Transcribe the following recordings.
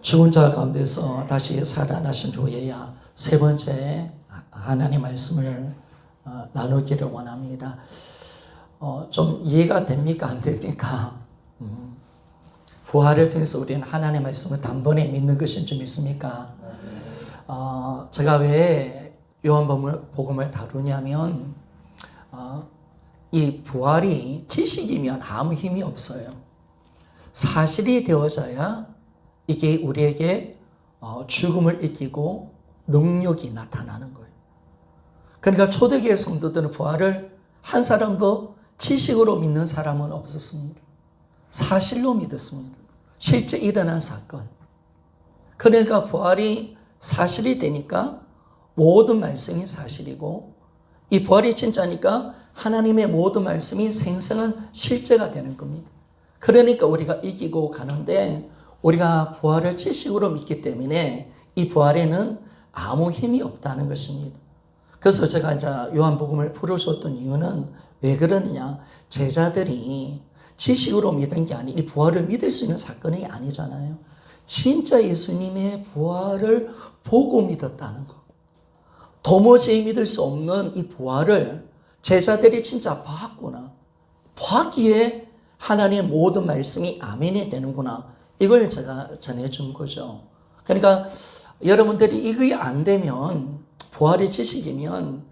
죽은 자 가운데서 다시 살아나신 후에야 세 번째 하나님 말씀을 나누기를 원합니다. 좀 이해가 됩니까? 안 됩니까? 부활을 통해서 우리는 하나님의 말씀을 단번에 믿는 것인 줄 믿습니까? 제가 왜 요한복음을 다루냐면 이 부활이 지식이면 아무 힘이 없어요. 사실이 되어져야 이게 우리에게 죽음을 이기고 능력이 나타나는 거예요. 그러니까 초대교회 성도들은 부활을 한 사람도 지식으로 믿는 사람은 없었습니다. 사실로 믿었습니다. 실제 일어난 사건. 그러니까 부활이 사실이 되니까 모든 말씀이 사실이고, 이 부활이 진짜니까 하나님의 모든 말씀이 생생한 실제가 되는 겁니다. 그러니까 우리가 이기고 가는데, 우리가 부활을 지식으로 믿기 때문에 이 부활에는 아무 힘이 없다는 것입니다. 그래서 제가 이제 요한복음을 풀어줬던 이유는 왜 그러느냐? 제자들이 지식으로 믿은 게 아니, 이 부활을 믿을 수 있는 사건이 아니잖아요. 진짜 예수님의 부활을 보고 믿었다는 거. 도무지 믿을 수 없는 이 부활을 제자들이 진짜 봤구나. 봤기에 하나님의 모든 말씀이 아멘이 되는구나. 이걸 제가 전해준 거죠. 그러니까 여러분들이 이게 안 되면, 부활의 지식이면,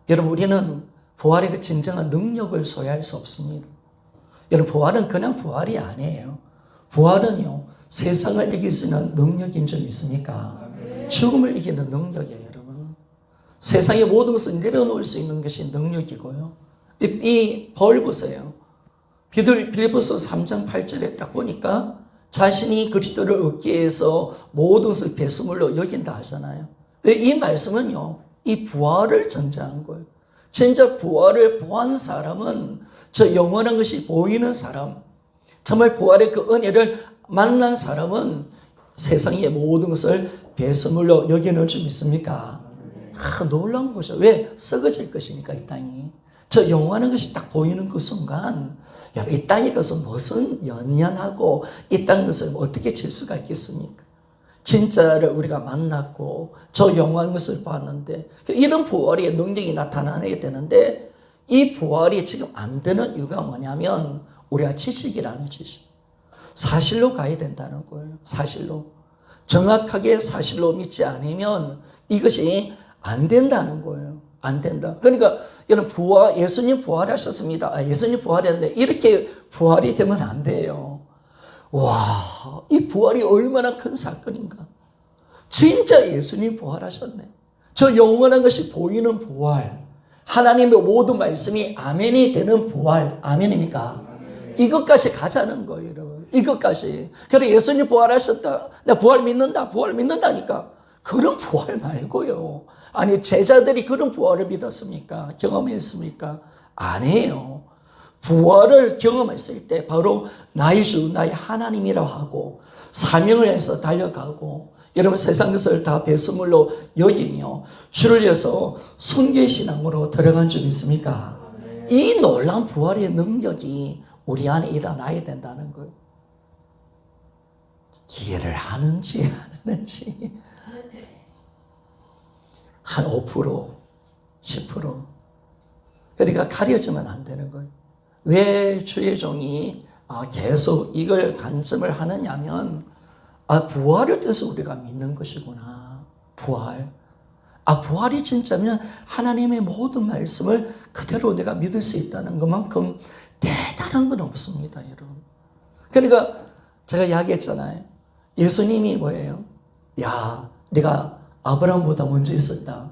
여러분 우리는 부활의 그 진정한 능력을 소유할 수 없습니다. 여러분 부활은 그냥 부활이 아니에요. 부활은요, 세상을 이길 수 있는 능력인 줄 믿습니까? 죽음을 이기는 능력이에요, 여러분. 세상의 모든 것을 내려놓을 수 있는 것이 능력이고요. 이 바울 보세요. 빌립보서 3장 8절에 딱 보니까 자신이 그리스도를 얻기 위해서 모든 것을 배수물로 여긴다 하잖아요. 이 말씀은요, 이 부활을 전제한 거예요. 진짜 부활을 보는 사람은 저 영원한 것이 보이는 사람, 정말 부활의 그 은혜를 만난 사람은 세상의 모든 것을 배수물로 여기는 줄 믿습니까? 놀라운 거죠. 왜? 썩어질 것이니까, 이 땅이. 저 영원한 것이 딱 보이는 그 순간, 이 땅에 가서 무슨 연연하고 이 땅 것을 어떻게 질 수가 있겠습니까? 진짜를 우리가 만났고 저 영원한 것을 봤는데, 이런 부활의 능력이 나타나게 되는데, 이 부활이 지금 안 되는 이유가 뭐냐면 우리가 지식이라는 지식, 사실로 가야 된다는 거예요. 사실로, 정확하게 사실로 믿지 않으면 이것이 안 된다는 거예요. 안 된다. 그러니까 여러분, 예수님 부활하셨습니다. 예수님 부활했는데 이렇게 부활이 되면 안 돼요. 와, 이 부활이 얼마나 큰 사건인가. 진짜 예수님 부활하셨네. 저 영원한 것이 보이는 부활, 하나님의 모든 말씀이 아멘이 되는 부활. 아멘입니까? 이것까지 가자는 거예요, 여러분. 이것까지. 그래, 예수님 부활하셨다, 나 부활 믿는다, 부활 믿는다니까. 그런 부활 말고요. 아니, 제자들이 그런 부활을 믿었습니까? 경험했습니까? 아니에요. 부활을 경험했을 때 바로 나의 주, 나의 하나님이라고 하고 사명을 해서 달려가고, 여러분 세상 것을 다 배수물로 여기며 주를 위해서 순교신앙으로 들어간 줄 믿습니까? 이 놀라운 부활의 능력이 우리 안에 일어나야 된다는 거예요. 이해를 하는지 안 하는지 한 5%, 10%. 그러니까 가려지면 안 되는 거예요. 왜 주의 종이 계속 이걸 간증을 하느냐면, 부활을 통해서 우리가 믿는 것이구나. 부활. 부활이 진짜면 하나님의 모든 말씀을 그대로 내가 믿을 수 있다는 것만큼 대단한 건 없습니다, 여러분. 그러니까 제가 이야기했잖아요. 예수님이 뭐예요? 야, 네가 아브라함보다 먼저 있었다.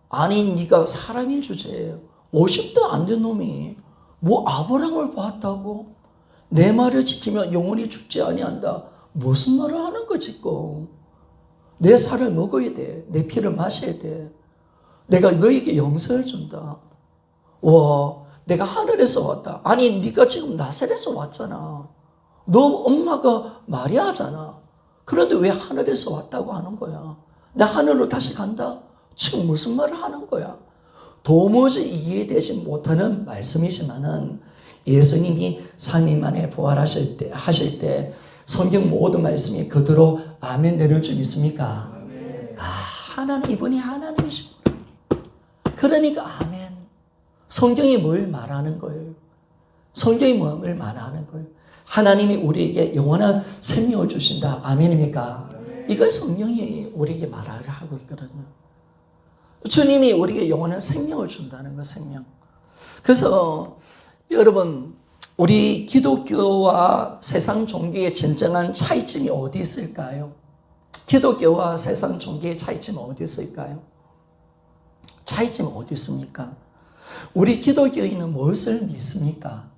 아니, 네가 사람인 주제예요. 50도 안 된 놈이 뭐 아브라함을 봤다고? 내 말을 지키면 영원히 죽지 아니한다. 무슨 말을 하는 거지, 지금. 내 살을 먹어야 돼. 내 피를 마셔야 돼. 내가 너에게 영생을 준다. 와, 내가 하늘에서 왔다. 아니, 네가 지금 나사렛에서 왔잖아. 너 엄마가 마리아잖아. 그런데 왜 하늘에서 왔다고 하는 거야? 나 하늘로 다시 간다? 지금 무슨 말을 하는 거야? 도무지 이해되지 못하는 말씀이지만은 예수님이 3일 만에 부활하실 때, 성경 모든 말씀이 그대로 아멘 되는 줄 믿습니까? 하나님, 이분이 하나님이시구나. 그러니까 아멘. 성경이 뭘 말하는 거예요? 성경이 뭘 말하는 거예요? 하나님이 우리에게 영원한 생명을 주신다. 아멘입니까? 이걸 성경이 우리에게 말을 하고 있거든요. 주님이 우리에게 영원한 생명을 준다는 거, 생명. 그래서 여러분, 우리 기독교와 세상 종교의 진정한 차이점이 어디 있을까요? 기독교와 세상 종교의 차이점은 어디 있을까요? 차이점은 어디 있습니까? 우리 기독교인은 무엇을 믿습니까?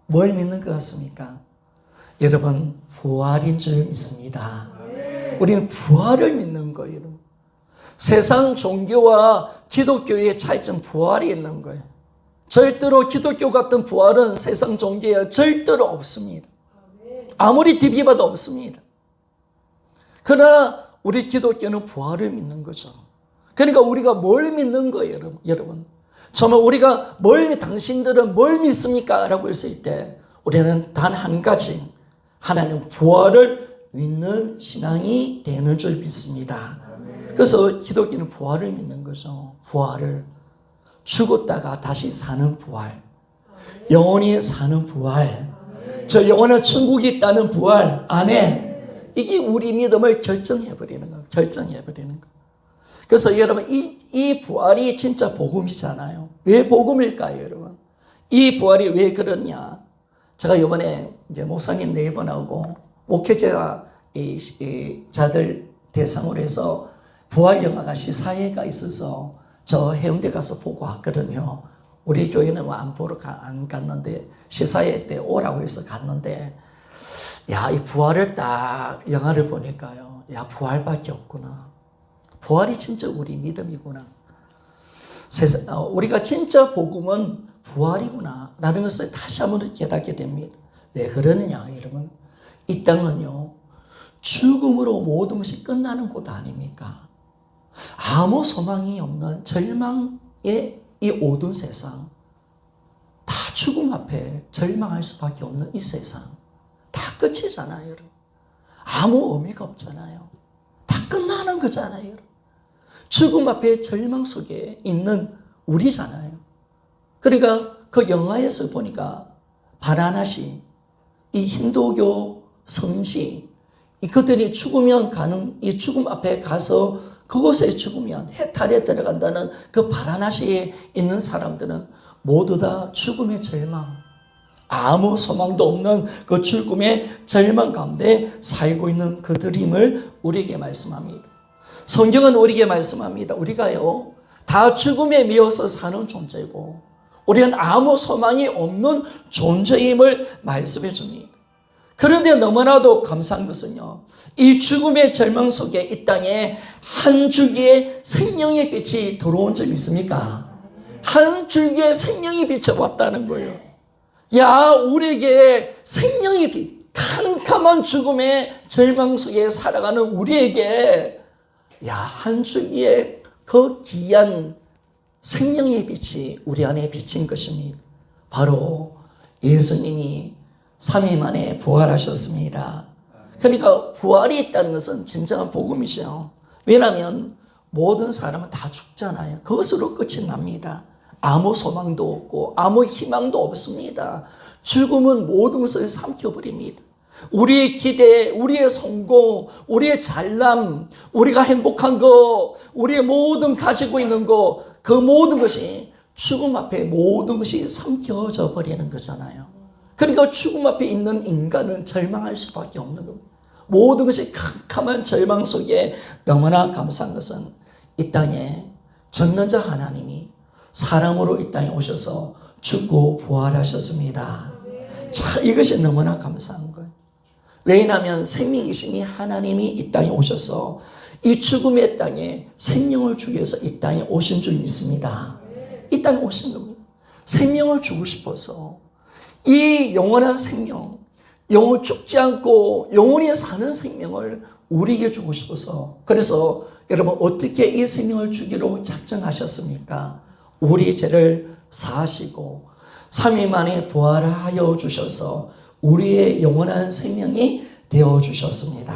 뭘 믿는 것 같습니까? 여러분, 부활인 줄 믿습니다. 우리는 부활을 믿는 거예요. 세상 종교와 기독교의 차이점, 부활이 있는 거예요. 절대로 기독교 같은 부활은 세상 종교에 절대로 없습니다. 아무리 디비봐도 없습니다. 그러나 우리 기독교는 부활을 믿는 거죠. 그러니까 우리가 뭘 믿는 거예요, 여러분? 정말 우리가 당신들은 뭘 믿습니까? 라고 했을 때 우리는 단 한 가지, 하나님 부활을 믿는 신앙이 되는 줄 믿습니다. 그래서 기독교는 부활을 믿는 거죠. 부활을. 죽었다가 다시 사는 부활. 영원히 사는 부활. 저 영원한 천국이 있다는 부활. 아멘. 이게 우리 믿음을 결정해버리는 거예요. 결정해버리는 거예요. 그래서 여러분, 이 부활이 진짜 복음이잖아요. 왜 복음일까요, 여러분? 이 부활이 왜 그러냐? 제가 이번에 이제 목사님 4번하고 목회자 자들 대상으로 해서 부활 영화가 시사회가 있어서 저 해운대 가서 보고 왔거든요. 우리 교회는 안 보러 안 갔는데 시사회 때 오라고 해서 갔는데, 야, 이 부활을 딱 영화를 보니까요, 야, 부활밖에 없구나. 부활이 진짜 우리 믿음이구나. 우리가 진짜 복음은 부활이구나 라는 것을 다시 한번 깨닫게 됩니다. 왜 그러느냐, 여러분? 이 땅은요, 죽음으로 모든 것이 끝나는 곳 아닙니까? 아무 소망이 없는 절망의 이 모든 세상, 다 죽음 앞에 절망할 수밖에 없는 이 세상, 다 끝이잖아요, 여러분. 아무 의미가 없잖아요. 다 끝나는 거잖아요, 여러분. 죽음 앞에 절망 속에 있는 우리잖아요. 그러니까 그 영화에서 보니까 바라나시, 이 힌두교 성지, 그들이 죽으면 가는 이 죽음 앞에 가서 그곳에 죽으면 해탈에 들어간다는 그 바라나시에 있는 사람들은 모두 다 죽음의 절망, 아무 소망도 없는 그 죽음의 절망 가운데 살고 있는 그들임을 우리에게 말씀합니다. 성경은 우리에게 말씀합니다. 우리가요, 다 죽음에 미어서 사는 존재고 우리는 아무 소망이 없는 존재임을 말씀해 줍니다. 그런데 너무나도 감사한 것은요, 이 죽음의 절망 속에 이 땅에 한 줄기의 생명의 빛이 들어온 적 있습니까? 한 줄기의 생명의 빛이 왔다는 거예요. 야, 우리에게 생명의 빛, 캄캄한 죽음의 절망 속에 살아가는 우리에게 야, 한 줄기의 그 귀한 생명의 빛이 우리 안에 비친 것입니다. 바로 예수님이 3일 만에 부활하셨습니다. 그러니까 부활이 있다는 것은 진정한 복음이죠. 왜냐하면 모든 사람은 다 죽잖아요. 그것으로 끝이 납니다. 아무 소망도 없고 아무 희망도 없습니다. 죽음은 모든 것을 삼켜버립니다. 우리의 기대, 우리의 성공, 우리의 잘남, 우리가 행복한 거, 우리의 모든 가지고 있는 거, 그 모든 것이 죽음 앞에 모든 것이 삼켜져 버리는 거잖아요. 그러니까 죽음 앞에 있는 인간은 절망할 수밖에 없는 겁니다. 모든 것이 캄캄한 절망 속에 너무나 감사한 것은 이 땅에 전능자 하나님이 사람으로 이 땅에 오셔서 죽고 부활하셨습니다. 자, 이것이 너무나 감사한 거예요. 왜냐하면 생명이신 이 하나님이 이 땅에 오셔서 이 죽음의 땅에 생명을 주기 위해서 이 땅에 오신 줄 믿습니다. 이 땅에 오신 겁니다. 생명을 주고 싶어서 이 영원한 생명, 영원 죽지 않고 영원히 사는 생명을 우리에게 주고 싶어서, 그래서 여러분 어떻게 이 생명을 주기로 작정하셨습니까? 우리 죄를 사하시고 3일 만에 부활하여 주셔서 우리의 영원한 생명이 되어주셨습니다.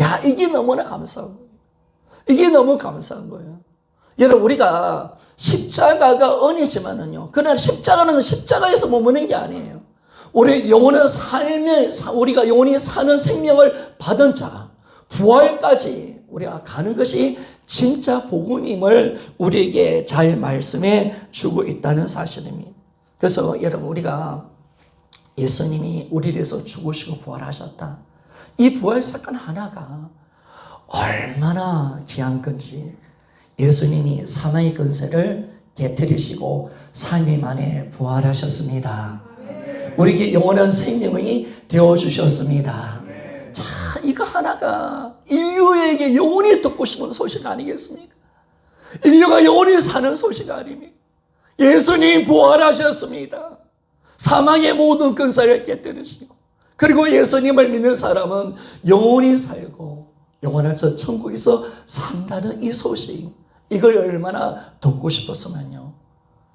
야, 이게 너무나 감사한 거예요. 이게 너무 감사한 거예요. 여러분, 우리가 십자가가 은혜지만은요, 그러나 십자가는 십자가에서 머무는 게 아니에요. 우리 영원한 삶을, 우리가 영원히 사는 생명을 받은 자, 부활까지 우리가 가는 것이 진짜 복음임을 우리에게 잘 말씀해 주고 있다는 사실입니다. 그래서 여러분, 우리가 예수님이 우리를 위해서 죽으시고 부활하셨다. 이 부활 사건 하나가 얼마나 귀한 건지, 예수님이 사망의 권세를 깨뜨리시고 3일 만에 부활하셨습니다. 우리에게 영원한 생명이 되어주셨습니다. 자, 이거 하나가 인류에게 영원히 듣고 싶은 소식 아니겠습니까? 인류가 영원히 사는 소식 아닙니까? 예수님 부활하셨습니다. 사망의 모든 권세를 깨뜨리시고, 그리고 예수님을 믿는 사람은 영원히 살고 영원한 저 천국에서 산다는 이 소식, 이걸 얼마나 듣고 싶었으면요.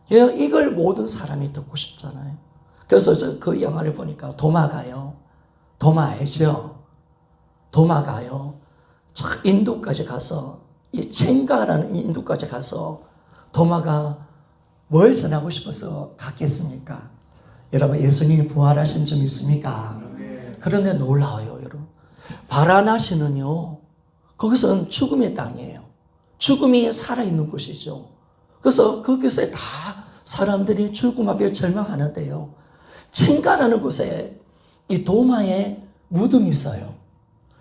이걸 모든 사람이 듣고 싶잖아요. 그래서 저 그 영화를 보니까 도마가요. 도마 알죠? 도마가요. 인도까지 가서, 이 첸가라는 인도까지 가서 도마가 뭘 전하고 싶어서 갔겠습니까? 여러분, 예수님이 부활하신 점 있습니까? 그런데 놀라워요, 여러분. 바라나시는요, 거기서는 죽음의 땅이에요. 죽음이 살아있는 곳이죠. 그래서 거기서 다 사람들이 죽음 앞에 절망하는데요, 첸가라는 곳에 이 도마에 무덤이 있어요.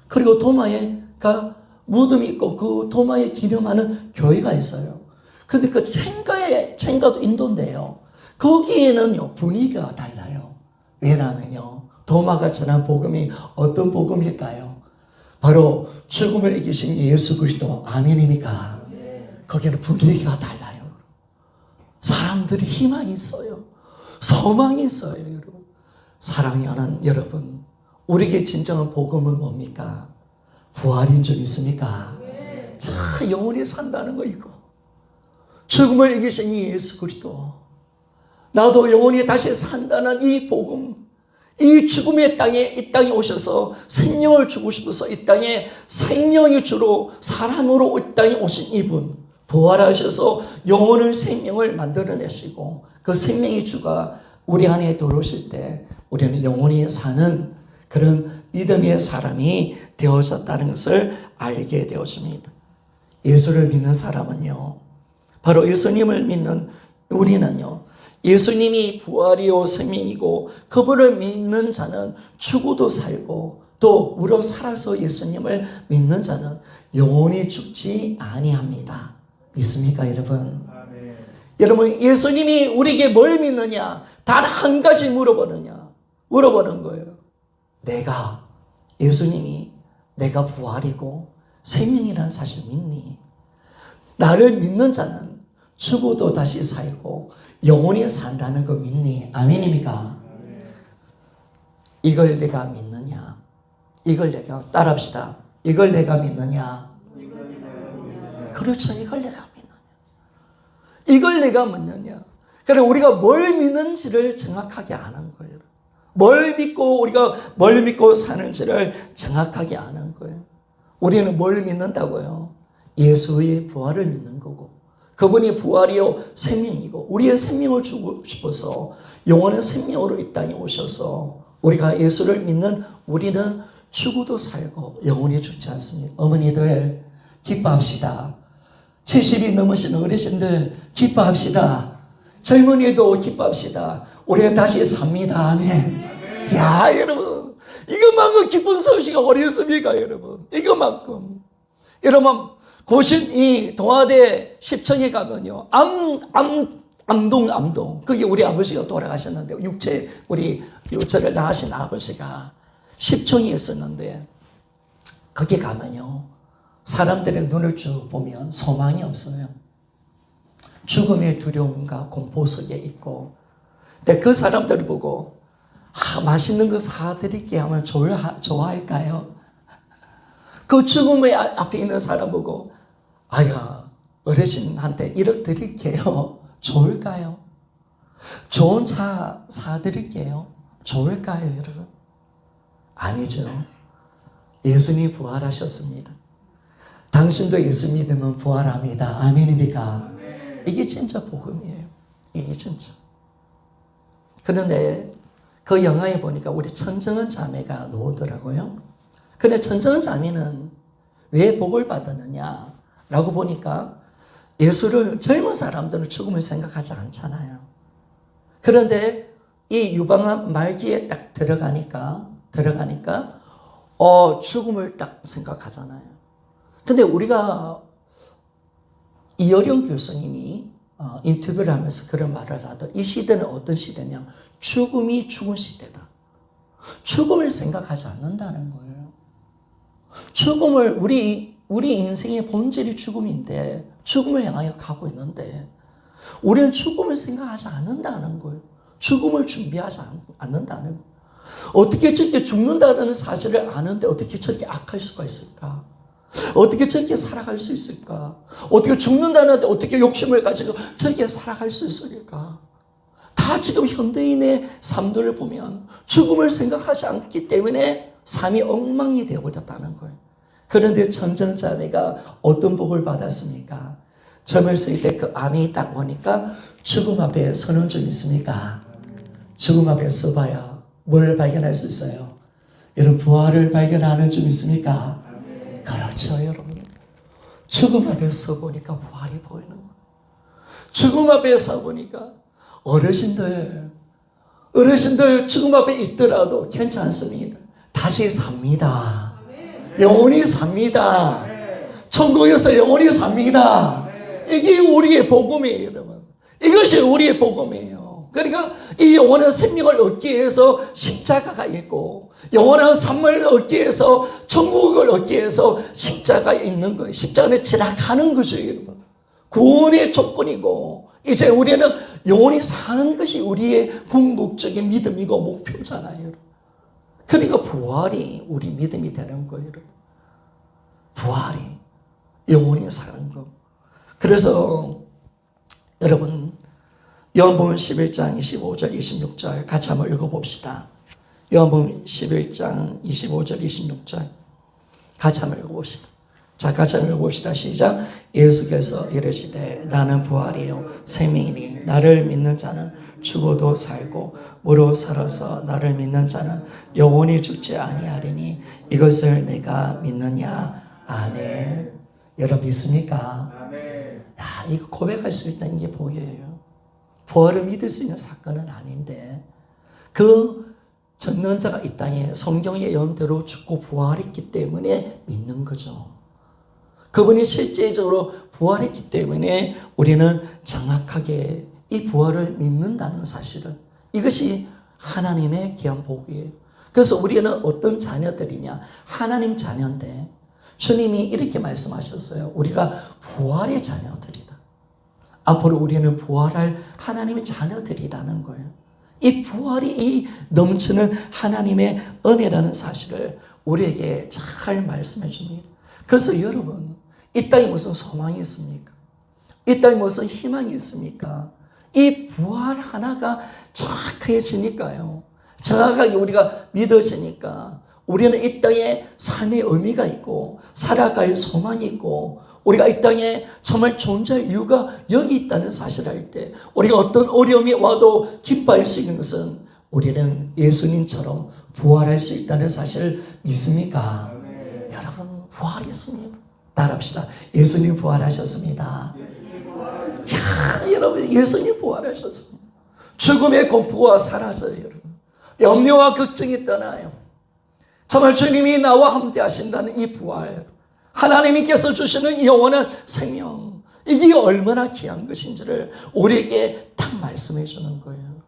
그리고 도마에가 무덤이 있고 그 도마에 기념하는 교회가 있어요. 근데 그 첸가도 인도인데요, 거기에는요 분위기가 달라요. 왜냐하면요, 도마가 전한 복음이 어떤 복음일까요? 바로 죽음을 이기신 예수 그리스도. 아멘입니까? 거기는 분위기가 달라요. 사람들이 희망이 있어요. 소망이 있어요, 여러분. 사랑하는 여러분, 우리에게 진정한 복음은 뭡니까? 부활인 줄 믿습니까? 자, 영원히 산다는 거 이거. 죽음을 이기신 이 예수 그리스도. 나도 영원히 다시 산다는 이 복음. 이 죽음의 땅에, 이 땅에 오셔서 생명을 주고 싶어서 이 땅에 생명의 주로 사람으로 이 땅에 오신 이분, 부활하셔서 영원한 생명을 만들어내시고 그 생명의 주가 우리 안에 들어오실 때 우리는 영원히 사는 그런 믿음의 사람이 되어졌다는 것을 알게 되었습니다. 예수를 믿는 사람은요, 바로 예수님을 믿는 우리는요, 예수님이 부활이요 생명이고 그분을 믿는 자는 죽어도 살고 또 무릇 살아서 예수님을 믿는 자는 영원히 죽지 아니합니다. 믿습니까, 여러분? 아멘. 여러분, 예수님이 우리에게 뭘 믿느냐? 단 한 가지 물어보는 거예요. 예수님이 내가 부활이고 생명이라는 사실 믿니? 나를 믿는 자는 죽어도 다시 살고 영원히 산다는 거 믿니? 아멘입니까? 이걸 내가 믿느냐? 이걸 내가 따라합시다. 이걸 내가 믿느냐? 그렇죠. 이걸 내가 믿느냐? 이걸 내가 믿느냐? 그래, 우리가 뭘 믿는지를 정확하게 아는 거예요. 우리가 뭘 믿고 사는지를 정확하게 아는 거예요. 우리는 뭘 믿는다고요? 예수의 부활을 믿는 거고, 그분이 부활이요 생명이고 우리의 생명을 주고 싶어서 영원한 생명으로 이 땅에 오셔서 우리가 예수를 믿는 우리는 죽어도 살고 영원히 죽지 않습니다. 어머니들 기뻐합시다. 70이 넘으신 어르신들 기뻐합시다. 젊은이도 기뻐합시다. 우리는 다시 삽니다. 아멘. 야, 여러분, 이것만큼 기쁜 소식이 어디 있습니까, 여러분? 이것만큼. 여러분, 고신 이 동아대 10층에 가면요, 암동. 거기 우리 아버지가 돌아가셨는데, 우리 유체를 낳으신 아버지가 10층에 있었는데, 거기 가면요, 사람들의 눈을 쭉 보면 소망이 없어요. 죽음의 두려움과 공포 속에 있고, 근데 그 사람들을 보고, 맛있는 거 사드릴게 하면 좋아할까요? 그 죽음의 앞에 있는 사람 보고, 어르신한테 1억 드릴게요. 좋을까요? 좋은 차 사드릴게요. 좋을까요, 여러분? 아니죠. 예수님이 부활하셨습니다. 당신도 예수 믿으면 부활합니다. 아멘입니까? 이게 진짜 복음이에요. 이게 진짜. 그런데 그 영화에 보니까 우리 천정은 자매가 나오더라고요. 근데 천정은 자매는 왜 복을 받았느냐 라고 보니까 예수를 젊은 사람들은 죽음을 생각하지 않잖아요. 그런데 이 유방암 말기에 딱 들어가니까 죽음을 딱 생각하잖아요. 근데 우리가 이어령 교수님이 인터뷰를 하면서 그런 말을 하더라고요. 이 시대는 어떤 시대냐? 죽음이 죽은 시대다. 죽음을 생각하지 않는다는 거예요. 죽음을 우리 인생의 본질이 죽음인데 죽음을 향하여 가고 있는데 우리는 죽음을 생각하지 않는다는 거예요. 죽음을 준비하지 않는다는 거예요. 어떻게 저렇게 죽는다는 사실을 아는데 어떻게 저렇게 악할 수가 있을까? 어떻게 저렇게 살아갈 수 있을까? 어떻게 죽는다는데 어떻게 욕심을 가지고 저렇게 살아갈 수 있을까? 다 지금 현대인의 삶들을 보면 죽음을 생각하지 않기 때문에 삶이 엉망이 되어버렸다는 거예요. 그런데 천정자매가 어떤 복을 받았습니까? 젊었을 때 그 암이 딱 보니까 죽음 앞에 서는 좀 있습니까? 죽음 앞에 서봐야 뭘 발견할 수 있어요? 여러분 부활을 발견하는 좀 있습니까? 그렇죠 여러분. 죽음 앞에 서보니까 부활이 보이는 거예요. 죽음 앞에 서보니까 어르신들 죽음 앞에 있더라도 괜찮습니다. 다시 삽니다. 영원히 삽니다. 천국에서 영원히 삽니다. 이게 우리의 복음이에요 여러분. 이것이 우리의 복음이에요. 그러니까 이 영원한 생명을 얻기 위해서 십자가가 있고 영원한 삶을 얻기 위해서 천국을 얻기 위해서 십자가가 있는 거예요. 십자가는 지나가는 거죠 여러분. 구원의 조건이고 이제 우리는 영원히 사는 것이 우리의 궁극적인 믿음이고 목표잖아요 여러분. 그러니까 부활이 우리 믿음이 되는 거예요 여러분. 부활이 영원히 사는 거. 그래서 여러분 요한복음 11장 25절 26절 같이 한번 읽어봅시다. 요한복음 11장 25절 26절 같이 한번 읽어봅시다. 자, 같이 한번 읽어봅시다. 시작. 예수께서 이르시되 나는 부활이요 생명이니 나를 믿는 자는 죽어도 살고 무릇 살아서 나를 믿는 자는 영원히 죽지 아니하리니 이것을 내가 믿느냐. 아멘. 여러분 믿습니까? 아멘. 야, 이거 고백할 수 있다는 게 복이에요. 부활을 믿을 수 있는 사건은 아닌데 그 전능자가 이 땅에 성경의 예언대로 죽고 부활했기 때문에 믿는 거죠. 그분이 실제적으로 부활했기 때문에 우리는 정확하게 이 부활을 믿는다는 사실을, 이것이 하나님의 귀한 복이에요. 그래서 우리는 어떤 자녀들이냐? 하나님 자녀인데 주님이 이렇게 말씀하셨어요. 우리가 부활의 자녀들이다. 앞으로 우리는 부활할 하나님의 자녀들이라는 거예요. 이 부활이 이 넘치는 하나님의 은혜라는 사실을 우리에게 잘 말씀해 줍니다. 그래서 여러분, 이 땅에 무슨 소망이 있습니까? 이 땅에 무슨 희망이 있습니까? 이 부활 하나가 정확해지니까요. 정확하게 우리가 믿어지니까 우리는 이 땅에 삶의 의미가 있고 살아갈 소망이 있고 우리가 이 땅에 정말 존재할 이유가 여기 있다는 사실을 알 때 우리가 어떤 어려움이 와도 기뻐할 수 있는 것은 우리는 예수님처럼 부활할 수 있다는 사실을 믿습니까? 네. 여러분 부활했습니다. 따라합시다. 예수님 부활하셨습니다. 야, 여러분 예수님 부활하셨습니다. 죽음의 공포가 사라져요. 여러분. 염려와 걱정이 떠나요. 정말 주님이 나와 함께 하신다는 이 부활, 하나님께서 주시는 영원한 생명, 이게 얼마나 귀한 것인지를 우리에게 딱 말씀해 주는 거예요.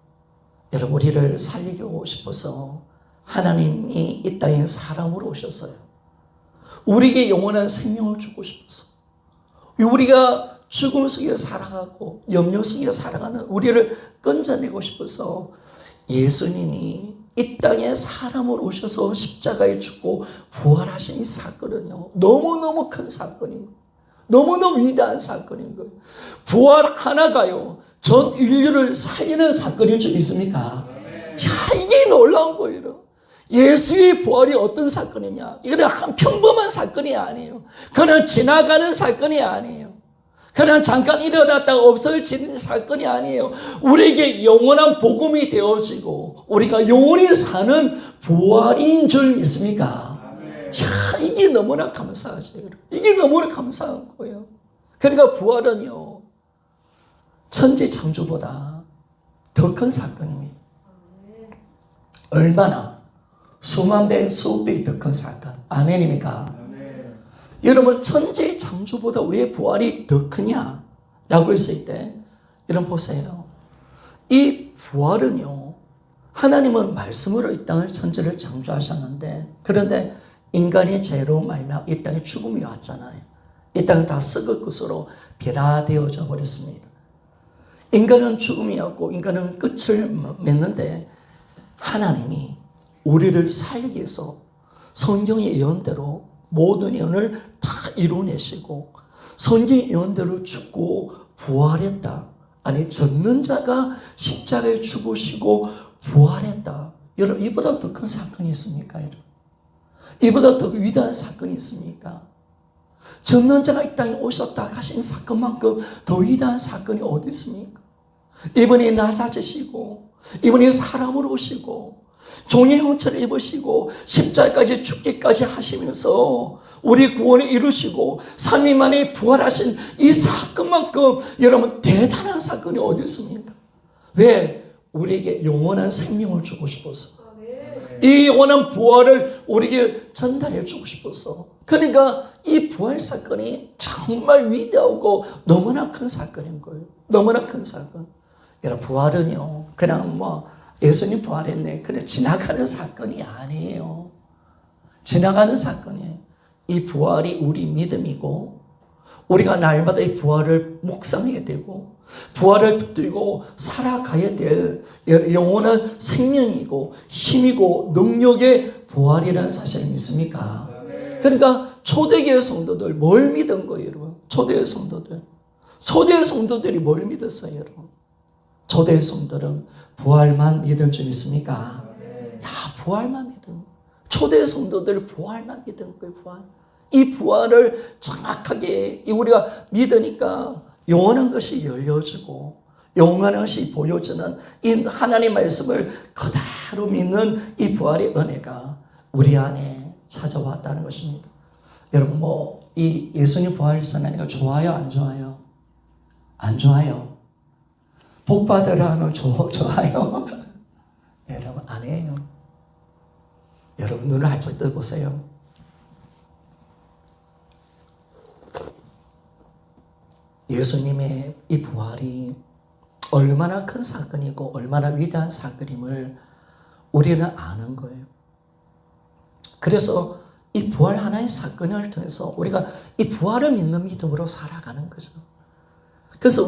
여러분 우리를 살리고 싶어서 하나님이 이 땅에 사람으로 오셨어요. 우리에게 영원한 생명을 주고 싶어서, 우리가 죽음 속에 살아가고 염려 속에 살아가는 우리를 건져내고 싶어서 예수님이 이 땅에 사람으로 오셔서 십자가에 죽고 부활하신 이 사건은요, 너무너무 큰 사건인 거예요. 너무너무 위대한 사건인 거예요. 부활 하나가요, 전 인류를 살리는 사건인 줄 믿습니까? 야, 이게 놀라운 거예요. 예수의 부활이 어떤 사건이냐? 이거는 한 평범한 사건이 아니에요. 그냥 지나가는 사건이 아니에요. 그냥 잠깐 일어났다가 없어지는 사건이 아니에요. 우리에게 영원한 복음이 되어지고 우리가 영원히 사는 부활인 줄 믿습니까? 야, 이게 너무나 감사하죠. 이게 너무나 감사한 거예요. 그러니까 부활은요, 천지 창조보다 더 큰 사건입니다. 얼마나? 수만 배, 수억 배 더 큰 사건. 아멘입니까? 여러분, 천지 창조보다 왜 부활이 더 크냐? 라고 했을 때, 여러분 보세요. 이 부활은요, 하나님은 말씀으로 이 땅을, 천지를 창조하셨는데, 그런데 인간의 죄로 말미암아 이 땅에 죽음이 왔잖아요. 이 땅은 다 썩을 것으로 변화되어져 버렸습니다. 인간은 죽음이었고 인간은 끝을 맺는데 하나님이 우리를 살리기 위해서 성경의 예언대로 모든 예언을 다 이루어내시고 성경의 예언대로 죽고 부활했다. 아니, 죽는 자가 십자가에 죽으시고 부활했다. 여러분, 이보다 더 큰 사건이 있습니까? 여러분? 이보다 더 위대한 사건이 있습니까? 죽는 자가 이 땅에 오셨다 하신 사건만큼 더 위대한 사건이 어디 있습니까? 이분이 낮아지시고 이분이 사람으로 오시고 종의 형체를 입으시고 십자가까지 죽기까지 하시면서 우리 구원을 이루시고 3일 만에 부활하신 이 사건만큼 여러분 대단한 사건이 어디 있습니까? 왜? 우리에게 영원한 생명을 주고 싶어서, 이 영원한 부활을 우리에게 전달해 주고 싶어서. 그러니까 이 부활 사건이 정말 위대하고 너무나 큰 사건인 거예요. 너무나 큰 사건. 여러분, 부활은요, 그냥 뭐 예수님 부활했네, 그냥 지나가는 사건이 아니에요. 지나가는 사건이에요. 이 부활이 우리 믿음이고 우리가 날마다 이 부활을 묵상해야 되고 부활을 붙들고 살아가야 될 영원한 생명이고 힘이고 능력의 부활이라는 사실을 믿습니까? 그러니까 초대교회 성도들 뭘 믿은 거예요, 여러분? 초대교회 성도들. 초대교회 성도들이 뭘 믿었어요, 여러분? 초대교회 성도들은 부활만 믿은 줄 믿습니까? 야, 부활만 믿은. 초대교회 성도들 부활만 믿은 거예요, 부활. 이 부활을 정확하게 우리가 믿으니까 영원한 것이 열려지고 영원한 것이 보여주는 이 하나님의 말씀을 그대로 믿는 이 부활의 은혜가 우리 안에 찾아왔다는 것입니다. 여러분, 이 예수님 부활했잖아요. 좋아요, 안 좋아요? 안 좋아요. 복 받으라는 좋아요. 여러분, 아니에요. 여러분, 눈을 활짝 떠보세요. 예수님의 이 부활이 얼마나 큰 사건이고 얼마나 위대한 사건임을 우리는 아는 거예요. 그래서 이 부활 하나의 사건을 통해서 우리가 이 부활을 믿는 믿음으로 살아가는 거죠. 그래서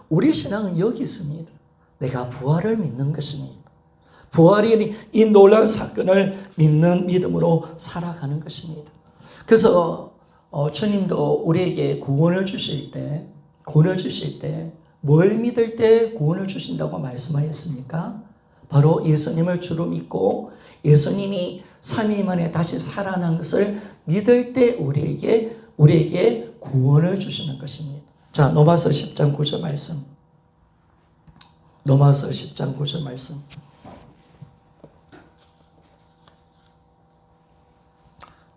우리 신앙은 여기 있습니다. 내가 부활을 믿는 것입니다. 부활이 이 놀라운 사건을 믿는 믿음으로 살아가는 것입니다. 그래서 주님도 우리에게 구원을 주실 때 뭘 믿을 때 구원을 주신다고 말씀하셨습니까? 바로 예수님을 주로 믿고 예수님이 3일 만에 다시 살아난 것을 믿을 때 우리에게 구원을 주시는 것입니다. 자, 로마서 10장 9절 말씀. 로마서 10장 9절 말씀.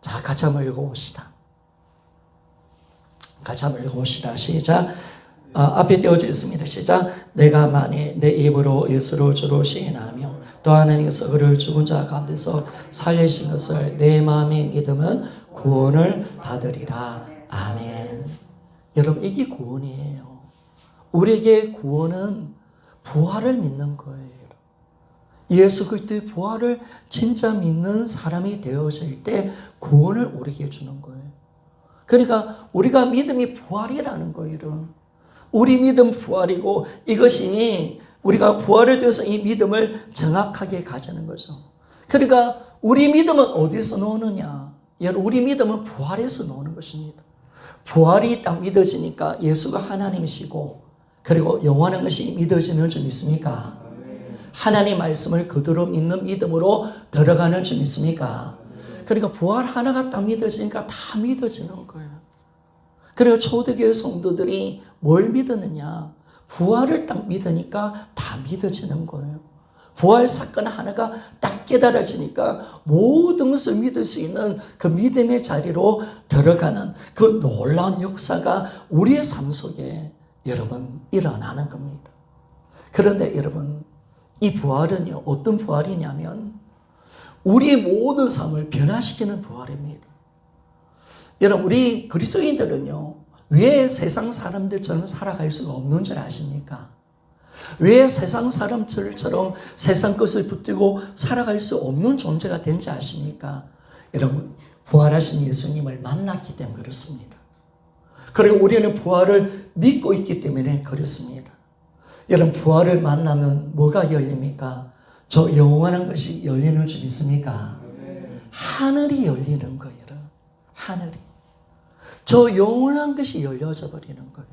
자, 같이 한번 읽어봅시다. 같이 한번 읽어봅시다. 시작. 앞에 띄워져 있습니다. 시작. 내가 만일 내 입으로 예수를 주로 시인하며 또 하나님께서 그를 죽은 자 가운데서 살리신 것을 내 마음에 믿으면 구원을 받으리라. 아멘. 여러분, 이게 구원이에요. 우리에게 구원은 부활을 믿는 거예요. 예수 그리스도의 부활을 진짜 믿는 사람이 되어질 때 구원을 우리에게 주는 거예요. 그러니까 우리가 믿음이 부활이라는 거예요. 우리 믿음 부활이고 이것이 우리가 부활에 대해서 이 믿음을 정확하게 가지는 거죠. 그러니까 우리 믿음은 어디서 나오느냐? 우리 믿음은 부활에서 나오는 것입니다. 부활이 딱 믿어지니까 예수가 하나님이시고 그리고 영원한 것이 믿어지는 줄 믿습니까? 하나님 말씀을 그대로 믿는 믿음으로 들어가는 줄 믿습니까? 그러니까 부활 하나가 딱 믿어지니까 다 믿어지는 거예요. 그리고 초대교회 성도들이 뭘 믿었느냐? 부활을 딱 믿으니까 다 믿어지는 거예요. 부활 사건 하나가 딱 깨달아지니까 모든 것을 믿을 수 있는 그 믿음의 자리로 들어가는 그 놀라운 역사가 우리의 삶 속에 여러분 일어나는 겁니다. 그런데 여러분, 이 부활은요, 어떤 부활이냐면 우리 모든 삶을 변화시키는 부활입니다. 여러분, 우리 그리스도인들은요, 왜 세상 사람들처럼 살아갈 수가 없는 줄 아십니까? 왜 세상 사람들처럼 세상 것을 붙들고 살아갈 수 없는 존재가 된지 아십니까? 여러분, 부활하신 예수님을 만났기 때문에 그렇습니다. 그리고 우리는 부활을 믿고 있기 때문에 그렇습니다. 여러분, 부활을 만나면 뭐가 열립니까? 저 영원한 것이 열리는 줄 믿습니까? 하늘이 열리는 거예요. 하늘이. 저 영원한 것이 열려져 버리는 거예요.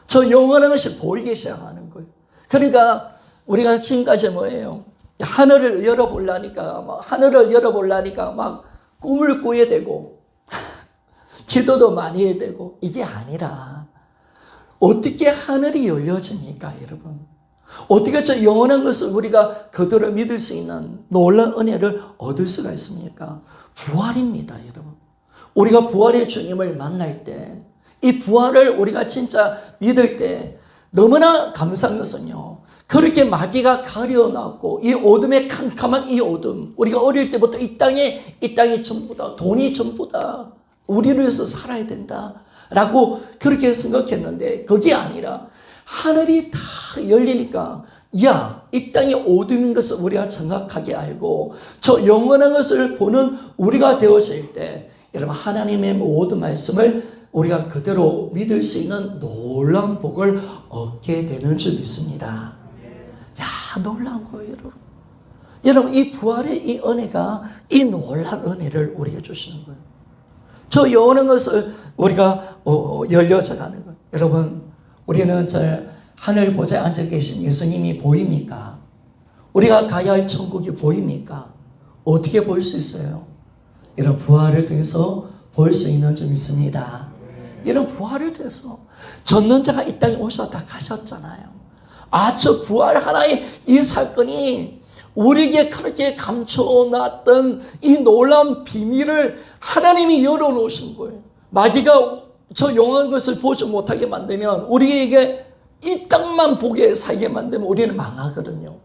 저 영원한 것이 보이기 시작하는 거예요. 그러니까 우리가 지금까지 뭐예요? 하늘을 열어보려니까 막 꿈을 꾸게 되고 기도도 많이 해야 되고, 이게 아니라 어떻게 하늘이 열려집니까, 여러분? 어떻게 저 영원한 것을 우리가 그대로 믿을 수 있는 놀라운 은혜를 얻을 수가 있습니까? 부활입니다, 여러분. 우리가 부활의 주님을 만날 때, 이 부활을 우리가 진짜 믿을 때 너무나 감사한 것은요, 그렇게 마귀가 가려놨고 이 어둠의 캄캄한 이 어둠, 우리가 어릴 때부터 이 땅이 전부다, 돈이 전부다, 우리를 위해서 살아야 된다 라고 그렇게 생각했는데, 그게 아니라 하늘이 다 열리니까, 야, 이 땅이 어둠인 것을 우리가 정확하게 알고 저 영원한 것을 보는 우리가 되어질 때, 여러분, 하나님의 모든 말씀을 우리가 그대로 믿을 수 있는 놀라운 복을 얻게 되는 줄 믿습니다. 야, 놀라운 거예요, 여러분. 여러분, 이 부활의 이 은혜가 이 놀라운 은혜를 우리에게 주시는 거예요. 저 영원한 것을 우리가 열려져 가는 거예요. 여러분, 우리는 저 하늘 보좌에 앉아 계신 예수님이 보입니까? 우리가 가야 할 천국이 보입니까? 어떻게 볼 수 있어요? 이런 부활을 통해서 볼 수 있는 줄 믿습니다. 이런 부활을 통해서 전능자가 이 땅에 오셨다 가셨잖아요. 저 부활 하나의 이 사건이 우리에게 그렇게 감춰놨던 이 놀라운 비밀을 하나님이 열어놓으신 거예요. 마귀가 저 영원한 것을 보지 못하게 만들면, 우리에게 이 땅만 보게 살게 만들면 우리는 망하거든요.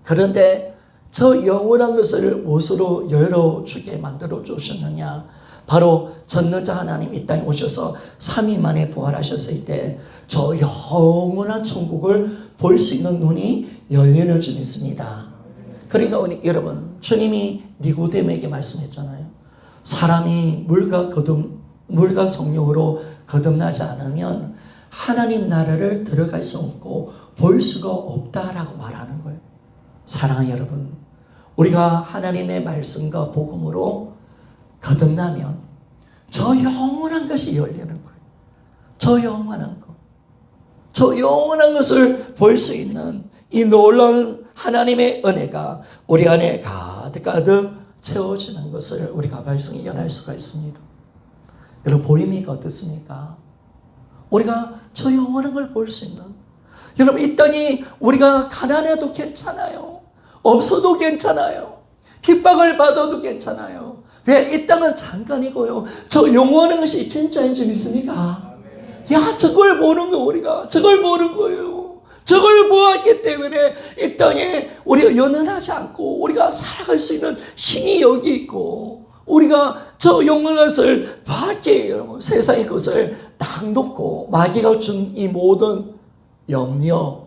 그런데 저 영원한 것을 무엇으로 열어주게 만들어 주셨느냐? 바로 전능자 하나님 이 땅에 오셔서 3일 만에 부활하셨을 때 저 영원한 천국을 볼 수 있는 눈이 열리는 줄 믿습니다. 그러니까 여러분, 주님이 니고데모에게 말씀했잖아요. 사람이 물과 성령으로 거듭나지 않으면 하나님 나라를 들어갈 수 없고 볼 수가 없다라고 말하는 거예요. 사랑하는 여러분, 우리가 하나님의 말씀과 복음으로 거듭나면 저 영원한 것이 열리는 거예요. 저 영원한 것. 저 영원한 것을 볼 수 있는 이 놀라운 하나님의 은혜가 우리 안에 가득가득 채워지는 것을 우리가 발견할 수가 있습니다. 여러분, 보입니까? 어떻습니까? 우리가 저 영원한 걸 볼 수 있는, 여러분, 이 땅이 우리가 가난해도 괜찮아요. 없어도 괜찮아요. 핍박을 받아도 괜찮아요. 왜? 이 땅은 잠깐이고요. 저 영원한 것이 진짜인 줄 믿습니까? 야, 저걸 보는 거, 우리가 저걸 보는 거예요. 저걸 보았기 때문에 이 땅에 우리가 연연하지 않고 우리가 살아갈 수 있는 힘이 여기 있고, 우리가 저 영원한 것을 밖에, 여러분, 세상의 것을 딱 놓고 마귀가 준 이 모든 염려,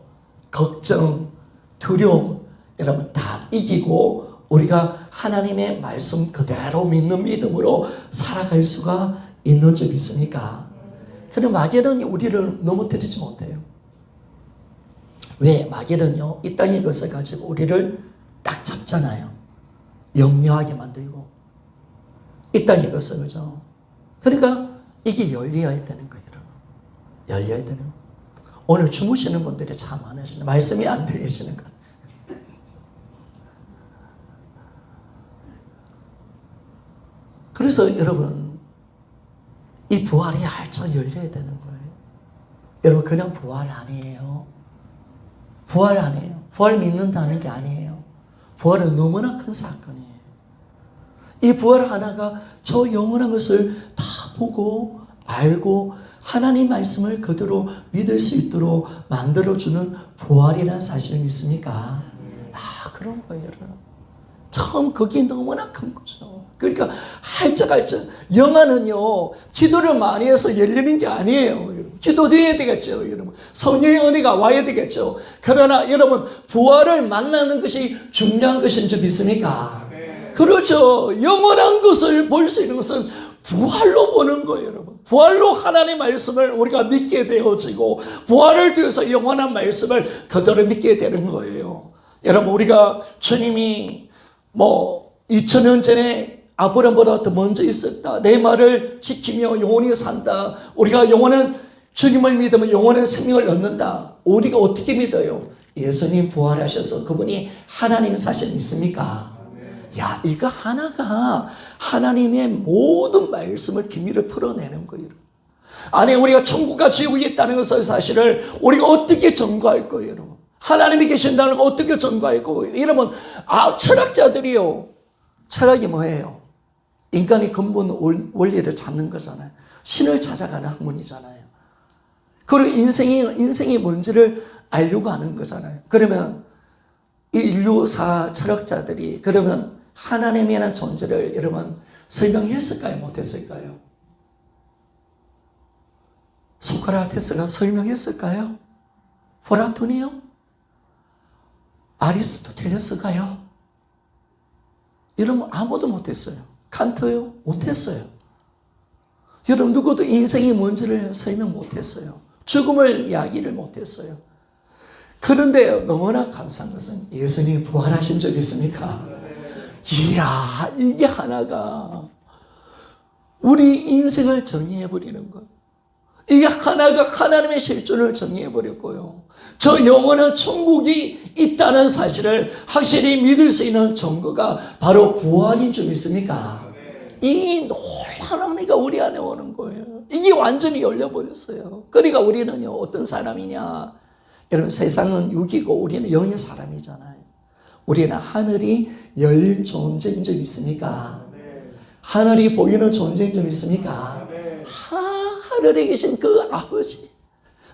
걱정, 두려움, 여러분, 다 이기고 우리가 하나님의 말씀 그대로 믿는 믿음으로 살아갈 수가 있는 줄 믿습니까? 그런데 마귀는 우리를 넘어뜨리지 못해요. 왜? 마귀는요, 이 땅의 것을 가지고 우리를 딱 잡잖아요. 염려하게 만들고. 이 땅의 것을, 그죠? 그러니까 이게 열려야 되는 거예요, 여러분. 열려야 되는 거예요. 오늘 주무시는 분들이 참 많으시네. 말씀이 안 들리시는 것. 그래서 여러분, 이 부활이 활짝 열려야 되는 거예요. 여러분, 그냥 부활 아니에요. 부활 아니에요. 부활 믿는다는 게 아니에요. 부활은 너무나 큰 사건이에요. 이 부활 하나가 저 영원한 것을 다 보고 알고 하나님 말씀을 그대로 믿을 수 있도록 만들어주는 부활이라는 사실을 믿습니까? 그런 거예요, 여러분. 처음 그게 너무나 큰 거죠. 그러니까 할짝할짝 영화는요, 기도를 많이 해서 열리는 게 아니에요. 여러분. 기도해야 되겠죠, 여러분. 성령의 은혜가 와야 되겠죠. 그러나 여러분, 부활을 만나는 것이 중요한 것인 줄 믿습니까? 그렇죠. 영원한 것을 볼 수 있는 것은 부활로 보는 거예요, 여러분. 부활로 하나님의 말씀을 우리가 믿게 되어지고, 부활을 통해서 영원한 말씀을 그대로 믿게 되는 거예요. 여러분, 우리가 주님이 2000년 전에 아브라함보다 더 먼저 있었다. 내 말을 지키며 영원히 산다. 우리가 영원한 주님을 믿으면 영원한 생명을 얻는다. 우리가 어떻게 믿어요? 예수님 부활하셔서 그분이 하나님의 사실 믿습니까? 야, 이거 하나가 하나님의 모든 말씀을 비밀을 풀어내는 거예요. 아니, 우리가 천국과 지옥이 있다는 것을 사실을 우리가 어떻게 증거할 거예요, 여러분? 하나님이 계신다는 걸 어떻게 증거할 거예요? 여러분, 철학자들이요. 철학이 뭐예요? 인간의 근본 원리를 찾는 거잖아요. 신을 찾아가는 학문이잖아요. 그리고 인생이 뭔지를 알려고 하는 거잖아요. 그러면 이 인류사 철학자들이 그러면 하나님이라는 존재를 여러분 설명했을까요? 못했을까요? 소크라테스가 설명했을까요? 플라톤이요? 아리스토텔레스가요? 여러분 아무도 못했어요. 칸트요? 못했어요. 여러분 누구도 인생이 뭔지를 설명 못했어요. 죽음을 이야기를 못했어요. 그런데 너무나 감사한 것은 예수님이 부활하신 줄 믿습니까? 이야, 이게 하나가 우리 인생을 정의해버리는 거예요. 이게 하나가 하나님의 실존을 정의해버렸고요. 저 영원한 천국이 있다는 사실을 확실히 믿을 수 있는 증거가 바로 부활인 줄 믿습니까? 이 놀라운 은혜가 우리 안에 오는 거예요. 이게 완전히 열려버렸어요. 그러니까 우리는요, 어떤 사람이냐. 여러분, 세상은 육이고 우리는 영의 사람이잖아요. 우리는 하늘이 열린 존재인 줄 믿습니까? 하늘이 보이는 존재인 줄 믿습니까? 하늘에 계신 그 아버지,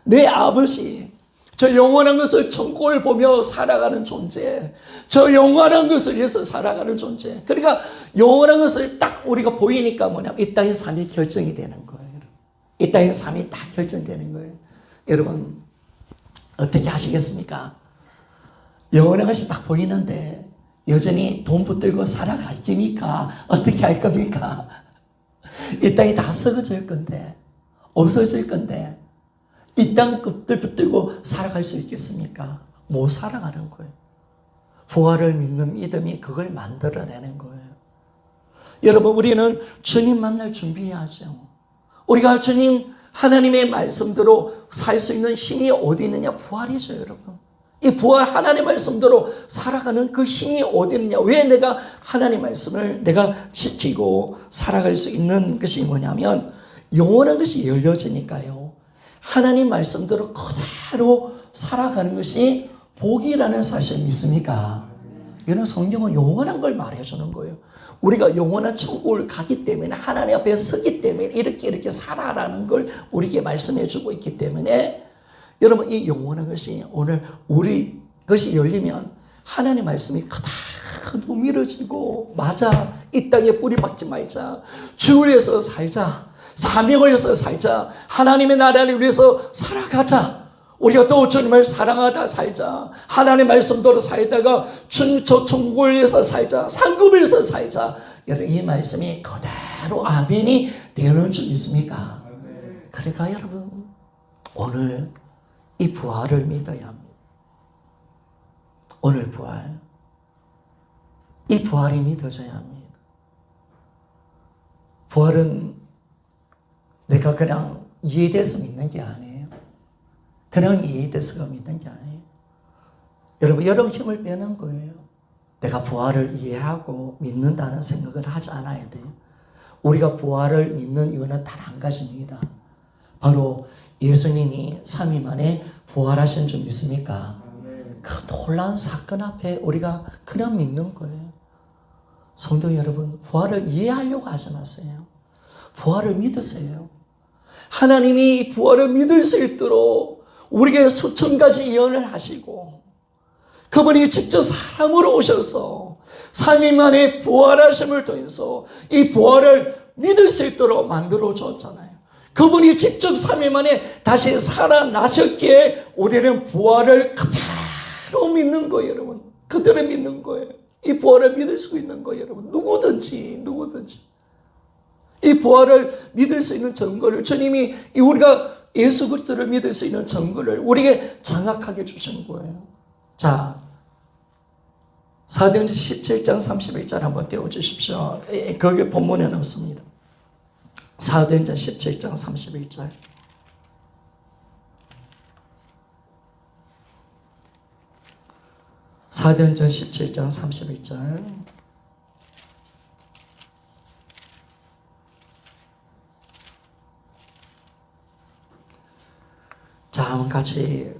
내 아버지, 저 영원한 것을 천국을 보며 살아가는 존재, 저 영원한 것을 위해서 살아가는 존재. 그러니까 영원한 것을 딱 우리가 보이니까 뭐냐면 이 땅의 삶이 결정이 되는 거예요. 이 땅의 삶이 딱 결정되는 거예요. 여러분 어떻게 하시겠습니까? 영원한 것이 딱 보이는데 여전히 돈 붙들고 살아갈 겁니까? 어떻게 할 겁니까? 이 땅이 다 썩어질 건데, 없어질 건데 이 땅 끝을 붙들고 살아갈 수 있겠습니까? 못 살아가는 거예요. 부활을 믿는 믿음이 그걸 만들어내는 거예요. 여러분 우리는 주님 만날 준비해야죠. 우리가 주님 하나님의 말씀대로 살 수 있는 힘이 어디 있느냐? 부활이죠, 여러분. 이 부활 하나님의 말씀대로 살아가는 그 힘이 어디 있느냐? 왜 내가 하나님의 말씀을 내가 지키고 살아갈 수 있는 것이 뭐냐면 영원한 것이 열려지니까요. 하나님 말씀대로 그대로 살아가는 것이 복이라는 사실 믿습니까? 이런 성경은 영원한 걸 말해주는 거예요. 우리가 영원한 천국을 가기 때문에 하나님 앞에 서기 때문에 이렇게 살아라는 걸 우리에게 말씀해 주고 있기 때문에 여러분 이 영원한 것이 오늘 우리 것이 열리면 하나님의 말씀이 그대로 밀어지고 맞아 이 땅에 뿌리 박지 말자 주를 위해서 살자 사명을 위해서 살자 하나님의 나라를 위해서 살아가자 우리가 또 주님을 사랑하다 살자 하나님의 말씀대로 살다가 저 천국을 위해서 살자 상급을 위해서 살자 여러분 이 말씀이 그대로 아멘이 되는 줄 믿습니까? 그러니까 여러분 오늘 이 부활을 믿어야 합니다. 오늘 부활 이 부활이 믿어져야 합니다. 부활은 내가 그냥 이해돼서 믿는 게 아니에요. 그냥 이해돼서가 믿는 게 아니에요. 여러분 힘을 빼는 거예요. 내가 부활을 이해하고 믿는다는 생각을 하지 않아야 돼요. 우리가 부활을 믿는 이유는 단 한 가지입니다. 바로 예수님이 3일 만에 부활하신 줄 믿습니까? 그 놀라운 사건 앞에 우리가 그냥 믿는 거예요. 성도 여러분, 부활을 이해하려고 하지 마세요. 부활을 믿으세요. 하나님이 부활을 믿을 수 있도록 우리에게 수천 가지 예언을 하시고 그분이 직접 사람으로 오셔서 3일 만에 부활하심을 통해서 이 부활을 믿을 수 있도록 만들어 줬잖아요. 그분이 직접 3일 만에 다시 살아나셨기에 우리는 부활을 그대로 믿는 거예요, 여러분. 그대로 믿는 거예요. 이 부활을 믿을 수 있는 거예요, 여러분. 누구든지. 이 부활을 믿을 수 있는 증거를 주님이 우리가 예수 그리스도를 믿을 수 있는 증거를 우리에게 장악하게 주신 거예요. 자, 사도행전 17장 31절 한번 띄워주십시오. 거기 본문에 나왔습니다. 사도행전 17장 31절. 사도행전 17장 31절. 자, 한번 같이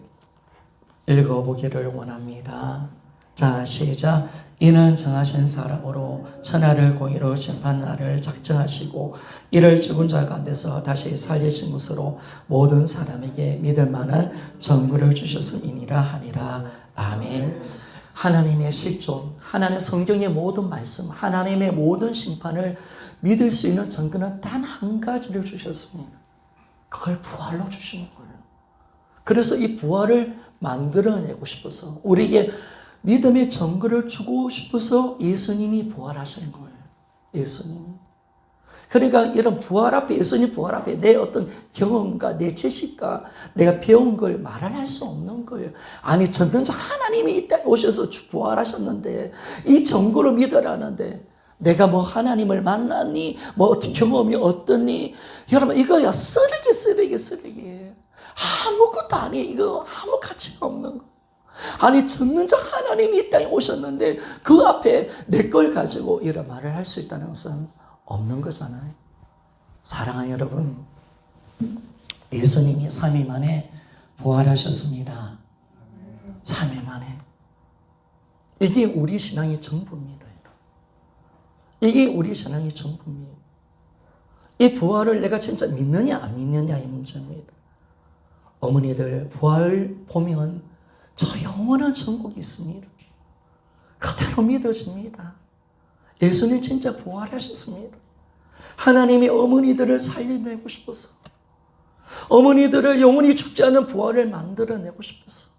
읽어보기를 원합니다. 자, 시작. 이는 정하신 사람으로 천하를 공의로 심판날을 작정하시고 이를 죽은 자 가운데서 다시 살리신 것으로 모든 사람에게 믿을 만한 증거를 주셨음이니라 하니라. 아멘. 하나님의 실존, 하나님의 성경의 모든 말씀, 하나님의 모든 심판을 믿을 수 있는 증거는 단 한 가지를 주셨습니다. 그걸 부활로 주시는 거예요. 그래서 이 부활을 만들어내고 싶어서 우리에게 믿음의 증거를 주고 싶어서 예수님이 부활하시는 거예요. 예수님이. 그러니까 이런 부활 앞에, 예수님 부활 앞에 내 어떤 경험과 내 지식과 내가 배운 걸 말할 수 없는 거예요. 아니, 전능자 하나님이 이 땅에 오셔서 부활하셨는데 이 증거를 믿으라는데 내가 뭐 하나님을 만났니? 뭐 어떤 경험이 어떠니? 여러분, 이거야 쓰레기. 아무것도 아니에요. 이거 아무 가치가 없는 거. 아니, 전능자 하나님이 이 땅에 오셨는데 그 앞에 내 걸 가지고 이런 말을 할 수 있다는 것은 없는 거잖아요. 사랑하는 여러분, 예수님이 3일 만에 부활하셨습니다. 3일 만에. 이게 우리 신앙의 전부입니다. 이게 우리 신앙의 전부입니다. 이 부활을 내가 진짜 믿느냐 안 믿느냐의 문제입니다. 어머니들, 부활 보면 저 영원한 천국이 있습니다. 그대로 믿어집니다. 예수님 진짜 부활하셨습니다. 하나님이 어머니들을 살려내고 싶어서, 어머니들을 영원히 죽지 않은 부활을 만들어내고 싶어서,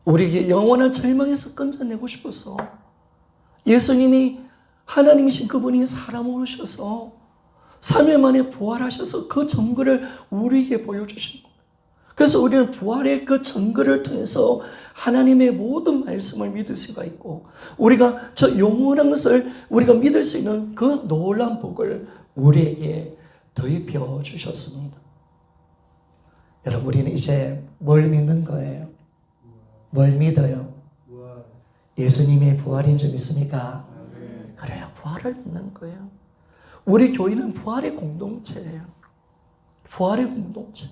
우리에게 영원한 절망에서 건져내고 싶어서 예수님이, 하나님이신 그분이 사람으로 오셔서 3일 만에 부활하셔서 그 증거를 우리에게 보여주신 거예요. 그래서 우리는 부활의 그 증거를 통해서 하나님의 모든 말씀을 믿을 수가 있고 우리가 저 영원한 것을 우리가 믿을 수 있는 그 놀라운 복을 우리에게 더입혀 주셨습니다. 여러분, 우리는 이제 뭘 믿는 거예요? 뭘 믿어요? 예수님의 부활인 줄 믿습니까? 그래요. 부활을 믿는 거예요. 우리 교회는 부활의 공동체예요. 부활의 공동체.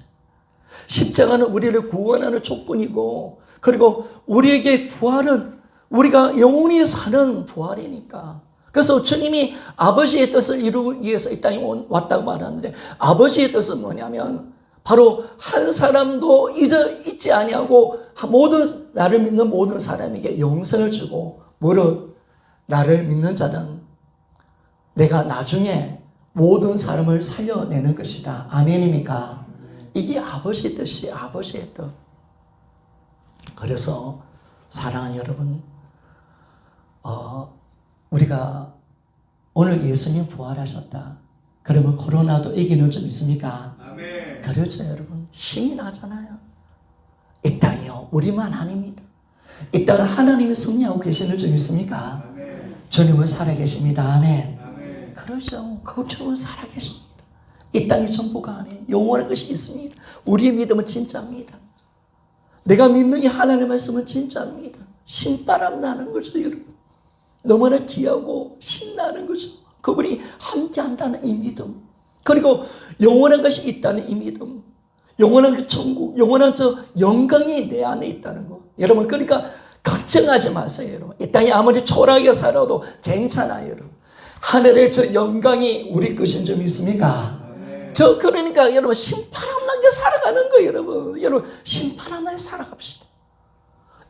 십자가는 우리를 구원하는 조건이고, 그리고 우리에게 부활은 우리가 영원히 사는 부활이니까. 그래서 주님이 아버지의 뜻을 이루기 위해서 이 땅에 왔다고 말하는데, 아버지의 뜻은 뭐냐면 바로 한 사람도 잊지 아니하고 모든 나를 믿는 모든 사람에게 영생을 주고, 무릇 나를 믿는 자는 내가 나중에 모든 사람을 살려내는 것이다. 아멘입니까? 이게 아버지의 뜻이에요. 아버지의 뜻. 그래서 사랑하는 여러분, 우리가 오늘 예수님 부활하셨다. 그러면 코로나도 이기는 줄 믿습니까? 아멘. 그렇죠, 여러분. 힘이 나잖아요. 이 땅이요, 우리만 아닙니다. 이 땅은 하나님이 승리하고 계시는 줄 믿습니까? 아멘. 주님은 살아계십니다. 아멘. 아멘. 그렇죠. 그 주님은 살아계십니다. 이 땅이 전부가 아니에요. 영원한 것이 있습니다. 우리의 믿음은 진짜입니다. 내가 믿는 이 하나님의 말씀은 진짜입니다. 신바람 나는 거죠, 여러분. 너무나 귀하고 신나는 거죠. 그분이 함께한다는 이 믿음, 그리고 영원한 것이 있다는 이 믿음, 영원한 그 천국, 영원한 저 영광이 내 안에 있다는 거. 여러분, 그러니까 걱정하지 마세요, 여러분. 이 땅이 아무리 초라하게 살아도 괜찮아요, 여러분. 하늘의 저 영광이 우리 것인 줄 믿습니까? 그러니까 여러분, 심파람나게 살아가는 거예요, 여러분. 여러분, 심파람나게 살아갑시다.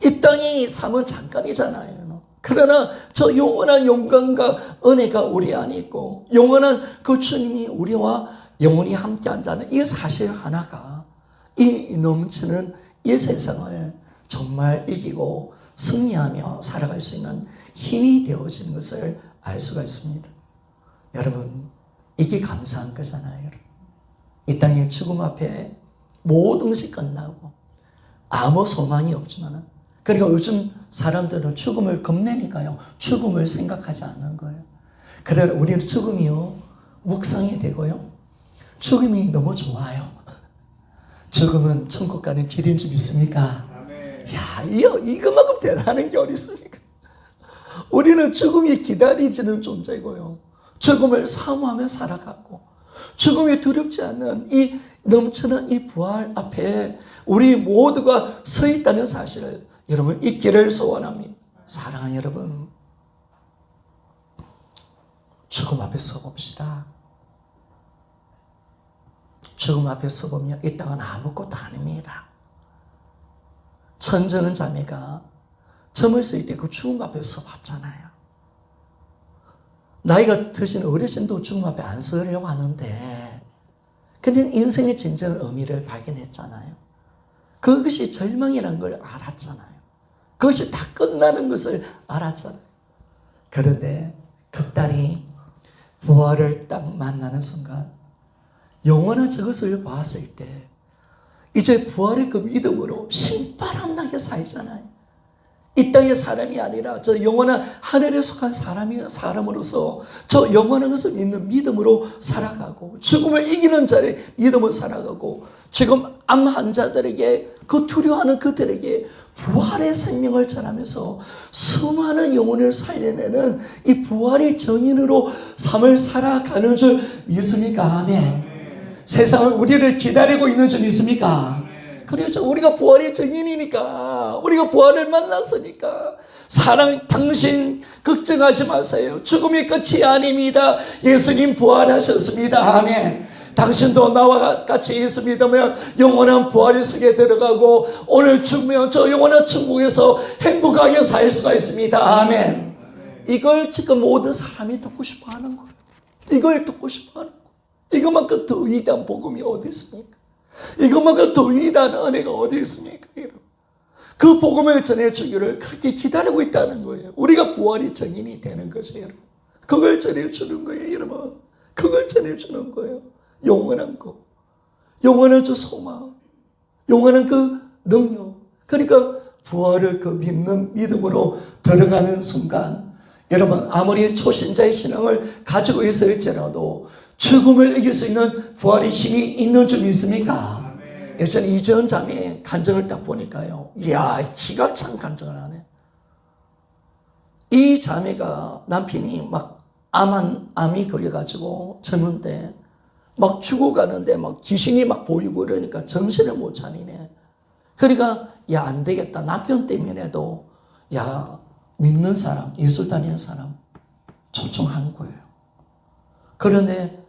이 땅이 삶은 잠깐이잖아요. 그러나 저 영원한 영광과 은혜가 우리 안에 있고, 영원한 그 주님이 우리와 영원히 함께한다는 이 사실 하나가 이 넘치는 이 세상을 정말 이기고 승리하며 살아갈 수 있는 힘이 되어지는 것을 알 수가 있습니다. 여러분, 이게 감사한 거잖아요. 여러분. 이 땅의 죽음 앞에 모든 것이 끝나고 아무 소망이 없지만, 그리고 요즘 사람들은 죽음을 겁내니까요, 죽음을 생각하지 않는 거예요. 그러나 우리는 죽음이요, 묵상이 되고요, 죽음이 너무 좋아요. 죽음은 천국 가는 길인 줄 믿습니까? 야, 이거만큼 대단한 게 어디 있습니까? 우리는 죽음이 기다리지는 존재고요, 죽음을 사모하며 살아가고, 죽음이 두렵지 않는 이 넘치는 이 부활 앞에 우리 모두가 서 있다는 사실을 여러분 잊기를 소원합니다. 사랑하는 여러분, 죽음 앞에 서봅시다. 죽음 앞에 서보면 이 땅은 아무것도 아닙니다. 천정은 자매가 점을 쓸 때 그 죽음 앞에 서봤잖아요. 나이가 드신 어르신도 죽음 앞에 안 서려고 하는데, 근데 인생의 진정한 의미를 발견했잖아요. 그것이 절망이라는 걸 알았잖아요. 그것이 다 끝나는 것을 알았잖아요. 그런데 그딸이 부활을 딱 만나는 순간, 영원한 저것을 봤을 때 이제 부활의 그 믿음으로 신바람나게 살잖아요. 이 땅의 사람이 아니라 저 영원한 하늘에 속한 사람으로서 저 영원한 것을 믿는 믿음으로 살아가고, 죽음을 이기는 자의 믿음으로 살아가고, 지금 암 환자들에게, 그 두려워하는 그들에게 부활의 생명을 전하면서 수많은 영혼을 살려내는 이 부활의 정인으로 삶을 살아가는 줄 믿습니까? 아멘. 세상은 우리를 기다리고 있는 줄 믿습니까? 그래서 우리가 부활의 증인이니까, 우리가 부활을 만났으니까, 사랑, 당신 걱정하지 마세요. 죽음이 끝이 아닙니다. 예수님 부활하셨습니다. 아멘. 당신도 나와 같이 예수 믿으면 영원한 부활의 속에 들어가고, 오늘 죽으면 저 영원한 천국에서 행복하게 살 수가 있습니다. 아멘. 이걸 지금 모든 사람이 듣고 싶어 하는 거예요. 이걸 듣고 싶어 하는 거예요. 이것만큼 더 위대한 복음이 어디 있습니까? 이것만큼 더 위대한 은혜가 어디 있습니까? 여러분. 그 복음을 전해주기를 그렇게 기다리고 있다는 거예요. 우리가 부활의 증인이 되는 것이에요. 여러분. 그걸 전해주는 거예요. 여러분. 그걸 전해주는 거예요. 영원한 거, 영원한 저 소망, 영원한 그 능력, 그러니까 부활을 그 믿는 믿음으로 들어가는 순간, 여러분 아무리 초신자의 신앙을 가지고 있을지라도 죽음을 이길 수 있는 부활의 힘이 있는 줄 믿습니까? 예전에 이재은 자매 간증을 딱 보니까요, 이야, 기가 찬 간증을 하네. 이 자매가 남편이 막 암이 걸려가지고 젊은데 막 죽어가는데 막 귀신이 막 보이고 그러니까 정신을 못 차리네. 그러니까 야, 안 되겠다. 남편 때문에도 야, 믿는 사람, 예수 다니는 사람 초청한 거예요. 그런데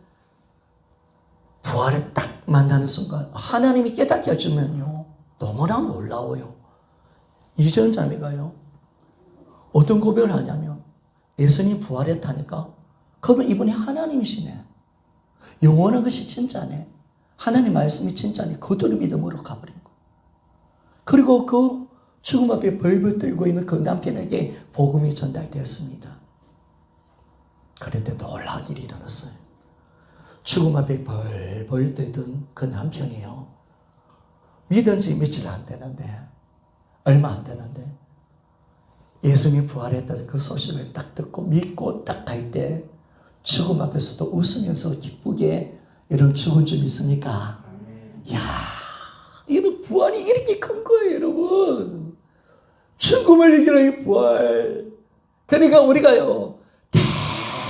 부활을 딱 만나는 순간 하나님이 깨닫게 해주면요, 너무나 놀라워요. 이전 자매가요, 어떤 고백을 하냐면, 예수님 부활했다니까? 그러면 이분이 하나님이시네. 영원한 것이 진짜네. 하나님 말씀이 진짜네. 그들의 믿음으로 가버린 거. 그리고 그 죽음 앞에 벌벌 떨고 있는 그 남편에게 복음이 전달되었습니다. 그런데 놀라운 일이 일어났어요. 죽음 앞에 벌벌 떨던 그 남편이요, 믿은 지 며칠 안 되는데, 얼마 안 되는데 예수님이 부활했다는 그 소식을 딱 듣고 믿고 딱 갈 때 죽음 앞에서도 웃으면서 기쁘게 이런 죽은 줄 믿습니까? 이야, 이런 부활이 이렇게 큰 거예요, 여러분. 죽음을 이기는 이 부활. 그러니까 우리가요,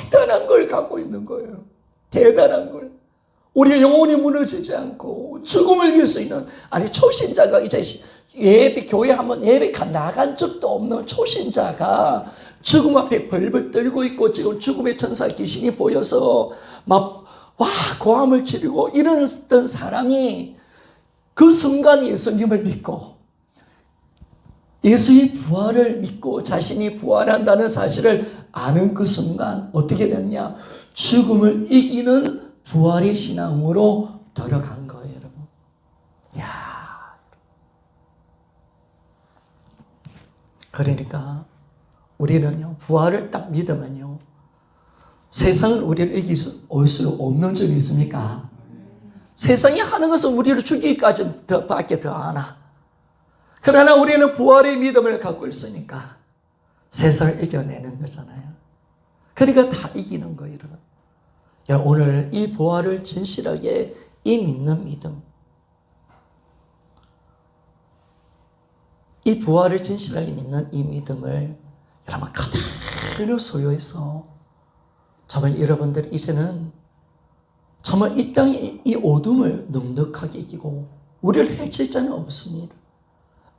대단한 걸 갖고 있는 거예요. 대단한 걸. 우리의 영혼이 무너지지 않고 죽음을 이길 수 있는, 아니 초신자가 이제 교회 한번 예배가 나간 적도 없는 초신자가 죽음 앞에 벌벌 떨고 있고 지금 죽음의 천사 귀신이 보여서 막 고함을 지르고 이랬던 사람이 그 순간 예수님을 믿고 예수의 부활을 믿고 자신이 부활한다는 사실을 아는 그 순간 어떻게 됐냐? 죽음을 이기는 부활의 신앙으로 들어간 거예요, 여러분. 야, 그러니까 우리는요, 부활을 딱 믿으면요, 세상을 우리를 이길 수 없는 점이 있습니까? 세상이 하는 것은 우리를 죽이기까지 밖에 더 하나. 그러나 우리는 부활의 믿음을 갖고 있으니까 세상을 이겨내는 거잖아요. 그러니까 다 이기는 거예요, 여러분. 오늘 이 부활을 진실하게 이 믿는 믿음, 이 부활을 진실하게 믿는 이 믿음을 여러분 그대로 소유해서 정말 여러분들이 이제는 정말 이 땅의 이 어둠을 넉넉하게 이기고 우리를 해칠 자는 없습니다.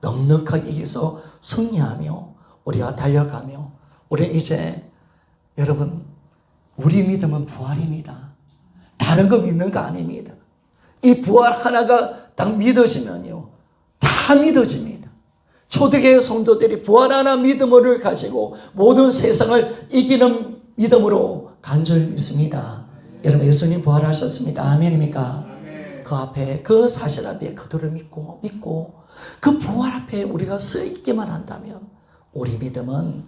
넉넉하게 이겨서 승리하며 우리가 달려가며 우리는 이제 여러분 우리 믿음은 부활입니다. 다른 거 믿는 거 아닙니다. 이 부활 하나가 딱 믿어지면요 다 믿어집니다. 초대교회 성도들이 부활 하나 믿음을 가지고 모든 세상을 이기는 믿음으로 간절히 믿습니다. 여러분 예수님 부활하셨습니다. 아멘입니까? 아멘. 그 앞에 그 사실 앞에 그들을 믿고 그 부활 앞에 우리가 서 있기만 한다면 우리 믿음은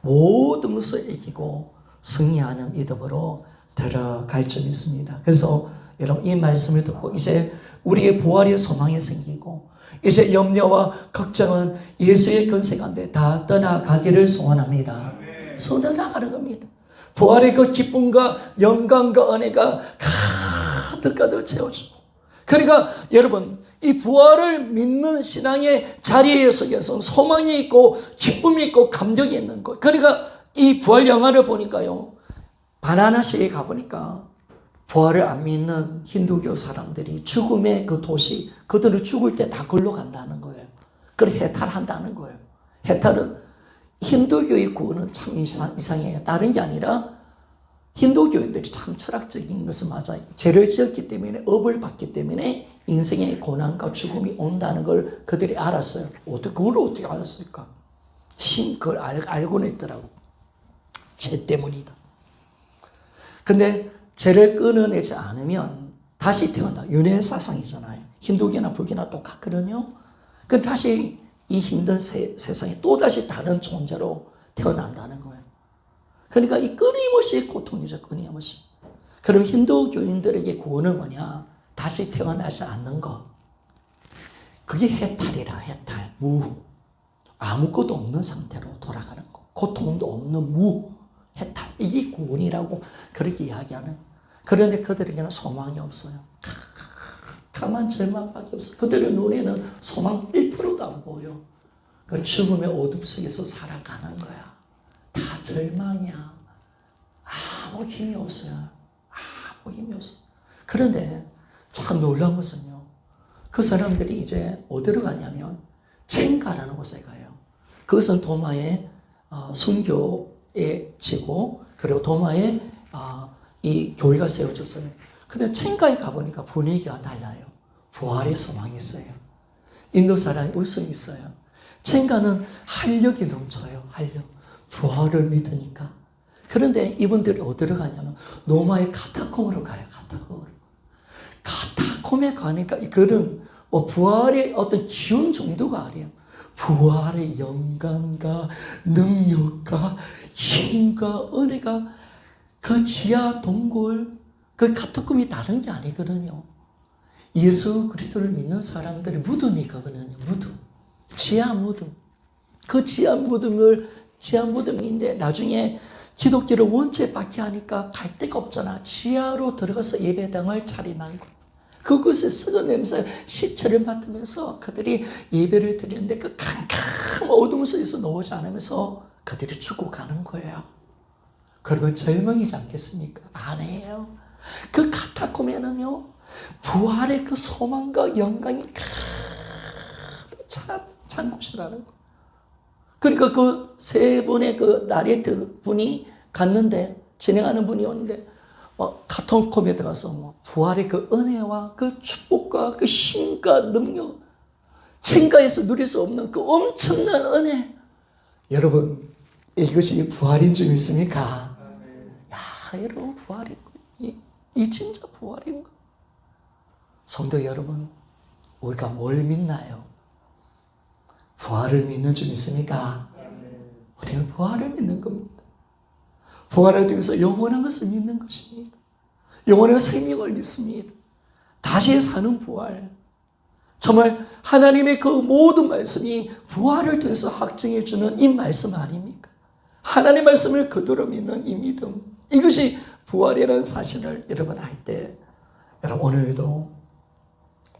모든 것을 이기고 승리하는 믿음으로 들어갈 줄 믿습니다. 그래서 여러분 이 말씀을 듣고 이제 우리의 부활의 소망이 생기고 이제 염려와 걱정은 예수의 권세 가운데 다 떠나가기를 소원합니다. 떠나가는 겁니다. 부활의 그 기쁨과 영광과 은혜가 가득 채워주고 그러니까 여러분 이 부활을 믿는 신앙의 자리에 속에서 소망이 있고 기쁨이 있고 감격이 있는 것. 그러니까 이 부활 영화를 보니까요 바나나시에 가보니까 부활을 안 믿는 힌두교 사람들이 죽음의 그 도시 그들을 죽을 때 다 걸로 간다는 거예요. 그걸 해탈한다는 거예요. 해탈은 힌두교의 구원은 참 이상해요. 다른 게 아니라 힌두교인들이 참 철학적인 것은 맞아요. 죄를 지었기 때문에 업을 받기 때문에 인생의 고난과 죽음이 온다는 걸 그들이 알았어요. 그걸 어떻게 알았을까? 그걸 알고는 있더라고. 죄 때문이다. 근데 죄를 끊어내지 않으면 다시 태어난다. 윤회 사상이잖아요. 힌두교나 불교나 똑같거든요. 그 다시 이 힘든 세상에 또다시 다른 존재로 태어난다는 거예요. 그러니까 이 끊임없이 고통이죠. 끊임없이. 그럼 힌두교인들에게 구원은 뭐냐? 다시 태어나지 않는 것. 그게 해탈이라 해탈. 무. 아무것도 없는 상태로 돌아가는 것. 고통도 없는 무. 해탈. 이게 구원이라고 그렇게 이야기하는. 그런데 그들에게는 소망이 없어요. 가만 절망밖에 없어. 그들의 눈에는 소망 1%도 안 보여. 그 죽음의 어둠 속에서 살아가는 거야. 다 절망이야. 아무 힘이 없어요. 아무 힘이 없어. 그런데 참 놀라운 것은요. 그 사람들이 이제 어디로 가냐면 첸가라는 곳에 가요. 그것은 도마의 순교의 지고 그리고 도마에 이 교회가 세워졌어요. 근데 첸가에 가보니까 분위기가 달라요. 부활의 소망이 있어요. 인도 사람이 울성이 있어요. 첸가는 활력이 넘쳐요. 활력. 부활을 믿으니까. 그런데 이분들이 어디로 가냐면 로마의 카타콤으로 가요. 카타콤에 가니까 이거는 부활의 어떤 기운 정도가 아니에요. 부활의 영광과 능력과 힘과 은혜가 그 지하 동굴 그 카타콤이 다른 게 아니거든요. 예수 그리스도를 믿는 사람들의 무덤이 그거는요. 무덤. 지하 무덤. 그 지하 무덤인데 나중에 기독교를 원죄 받게 하니까 갈 데가 없잖아. 지하로 들어가서 예배당을 차리는 거. 그곳에 썩어내면서 십체를 맡으면서 그들이 예배를 드리는데 그 캄캄 어둠 속에서 나오지 않으면서 그들이 죽어가는 거예요. 그러면 절망이지 않겠습니까? 아니에요. 그 카타콤에는요, 부활의 그 소망과 영광이 가득 찬 곳이라는 거. 그러니까 그 세 분의 그 나레트 분이 갔는데, 진행하는 분이 오는데, 카타콤에 들어가서 부활의 그 은혜와 그 축복과 그 힘과 능력, 생가에서 누릴 수 없는 그 엄청난 은혜. 여러분, 이것이 부활인 줄 믿습니까? 야, 여러분, 부활인 거. 이 진짜 부활인 거. 성도 여러분, 우리가 뭘 믿나요? 부활을 믿는 줄 믿습니까? 우리는 부활을 믿는 겁니다. 부활을 통해서 영원한 것을 믿는 것입니다. 영원한 생명을 믿습니다. 다시 사는 부활. 정말 하나님의 그 모든 말씀이 부활을 통해서 확증해 주는 이 말씀 아닙니까? 하나님의 말씀을 그대로 믿는 이 믿음. 이것이 부활이라는 사실을 여러분 알 때, 여러분 오늘도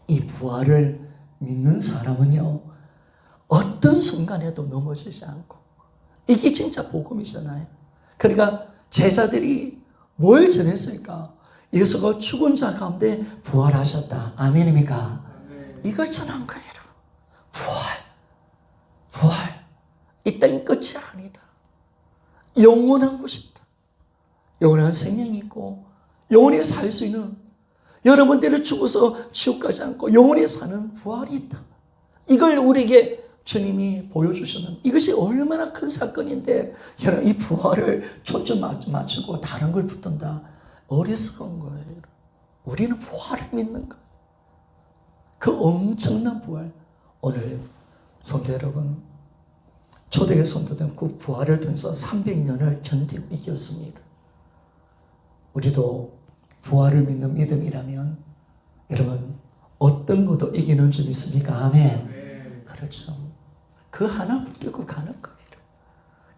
이 부활을 믿는 사람은요, 어떤 순간에도 넘어지지 않고, 이게 진짜 복음이잖아요. 그러니까 제자들이 뭘 전했을까? 예수가 죽은 자 가운데 부활하셨다. 아멘입니까? 이걸 전한 거예요. 부활. 이 땅이 끝이 아니다. 영원한 곳이다. 영원한 생명이 있고 영원히 살 수 있는, 여러분들이 죽어서 지옥 가지 않고 영원히 사는 부활이 있다. 이걸 우리에게 주님이 보여주시는, 이것이 얼마나 큰 사건인데, 여러분 이 부활을 초점 맞추고 다른 걸 붙든다. 어리석은 거예요. 우리는 부활을 믿는 거예요. 그 엄청난 부활. 오늘 성도 여러분, 초대교회 성도들은 그 부활을 통해서 300년을 견디고 이겼습니다. 우리도 부활을 믿는 믿음이라면 여러분 어떤 것도 이기는 줄 믿습니까? 아멘. 그렇죠. 그 하나 붙들고 가는 거예요.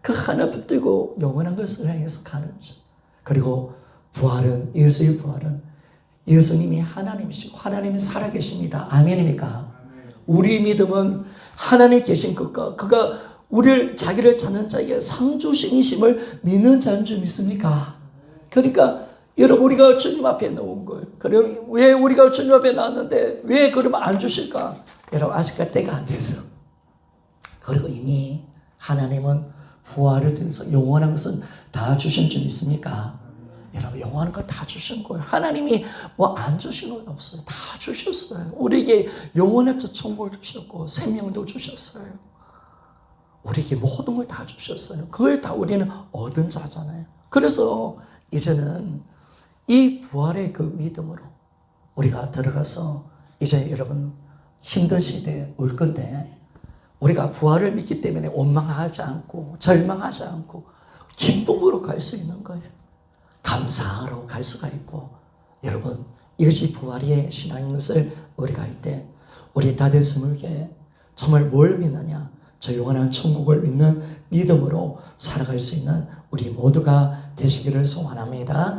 그 하나 붙들고 영원한 것을 향해서 가는 줄. 그리고 부활은, 예수의 부활은 예수님이 하나님이시고 하나님이 살아계십니다. 아멘입니까? 우리 믿음은 하나님 계신 것과 그가 우리를, 자기를 찾는 자에게 상주신이심을 믿는 자인 줄 믿습니까? 그러니까 여러분, 우리가 주님 앞에 나온 거예요. 그럼 왜 우리가 주님 앞에 나왔는데 왜 그러면 안 주실까? 여러분, 아직까지 때가 안 돼서. 그리고 이미 하나님은 부활을 통해서 영원한 것은 다 주신 줄 믿습니까? 여러분, 영원한 거 다 주신 거예요. 하나님이 뭐 안 주신 건 없어요. 다 주셨어요. 우리에게 영원한 천국을 주셨고 생명도 주셨어요. 우리에게 모든 걸 다 주셨어요. 그걸 다 우리는 얻은 자잖아요. 그래서 이제는 이 부활의 그 믿음으로 우리가 들어가서, 이제 여러분 힘든 시대에 올 건데, 우리가 부활을 믿기 때문에 원망하지 않고 절망하지 않고 기쁨으로 갈 수 있는 거예요. 감사하러 갈 수가 있고, 여러분 이것이 부활의 신앙인 것을 우리가 알 때, 우리 다들 스물게 정말 뭘 믿느냐? 저 영원한 천국을 믿는 믿음으로 살아갈 수 있는 우리 모두가 되시기를 소원합니다.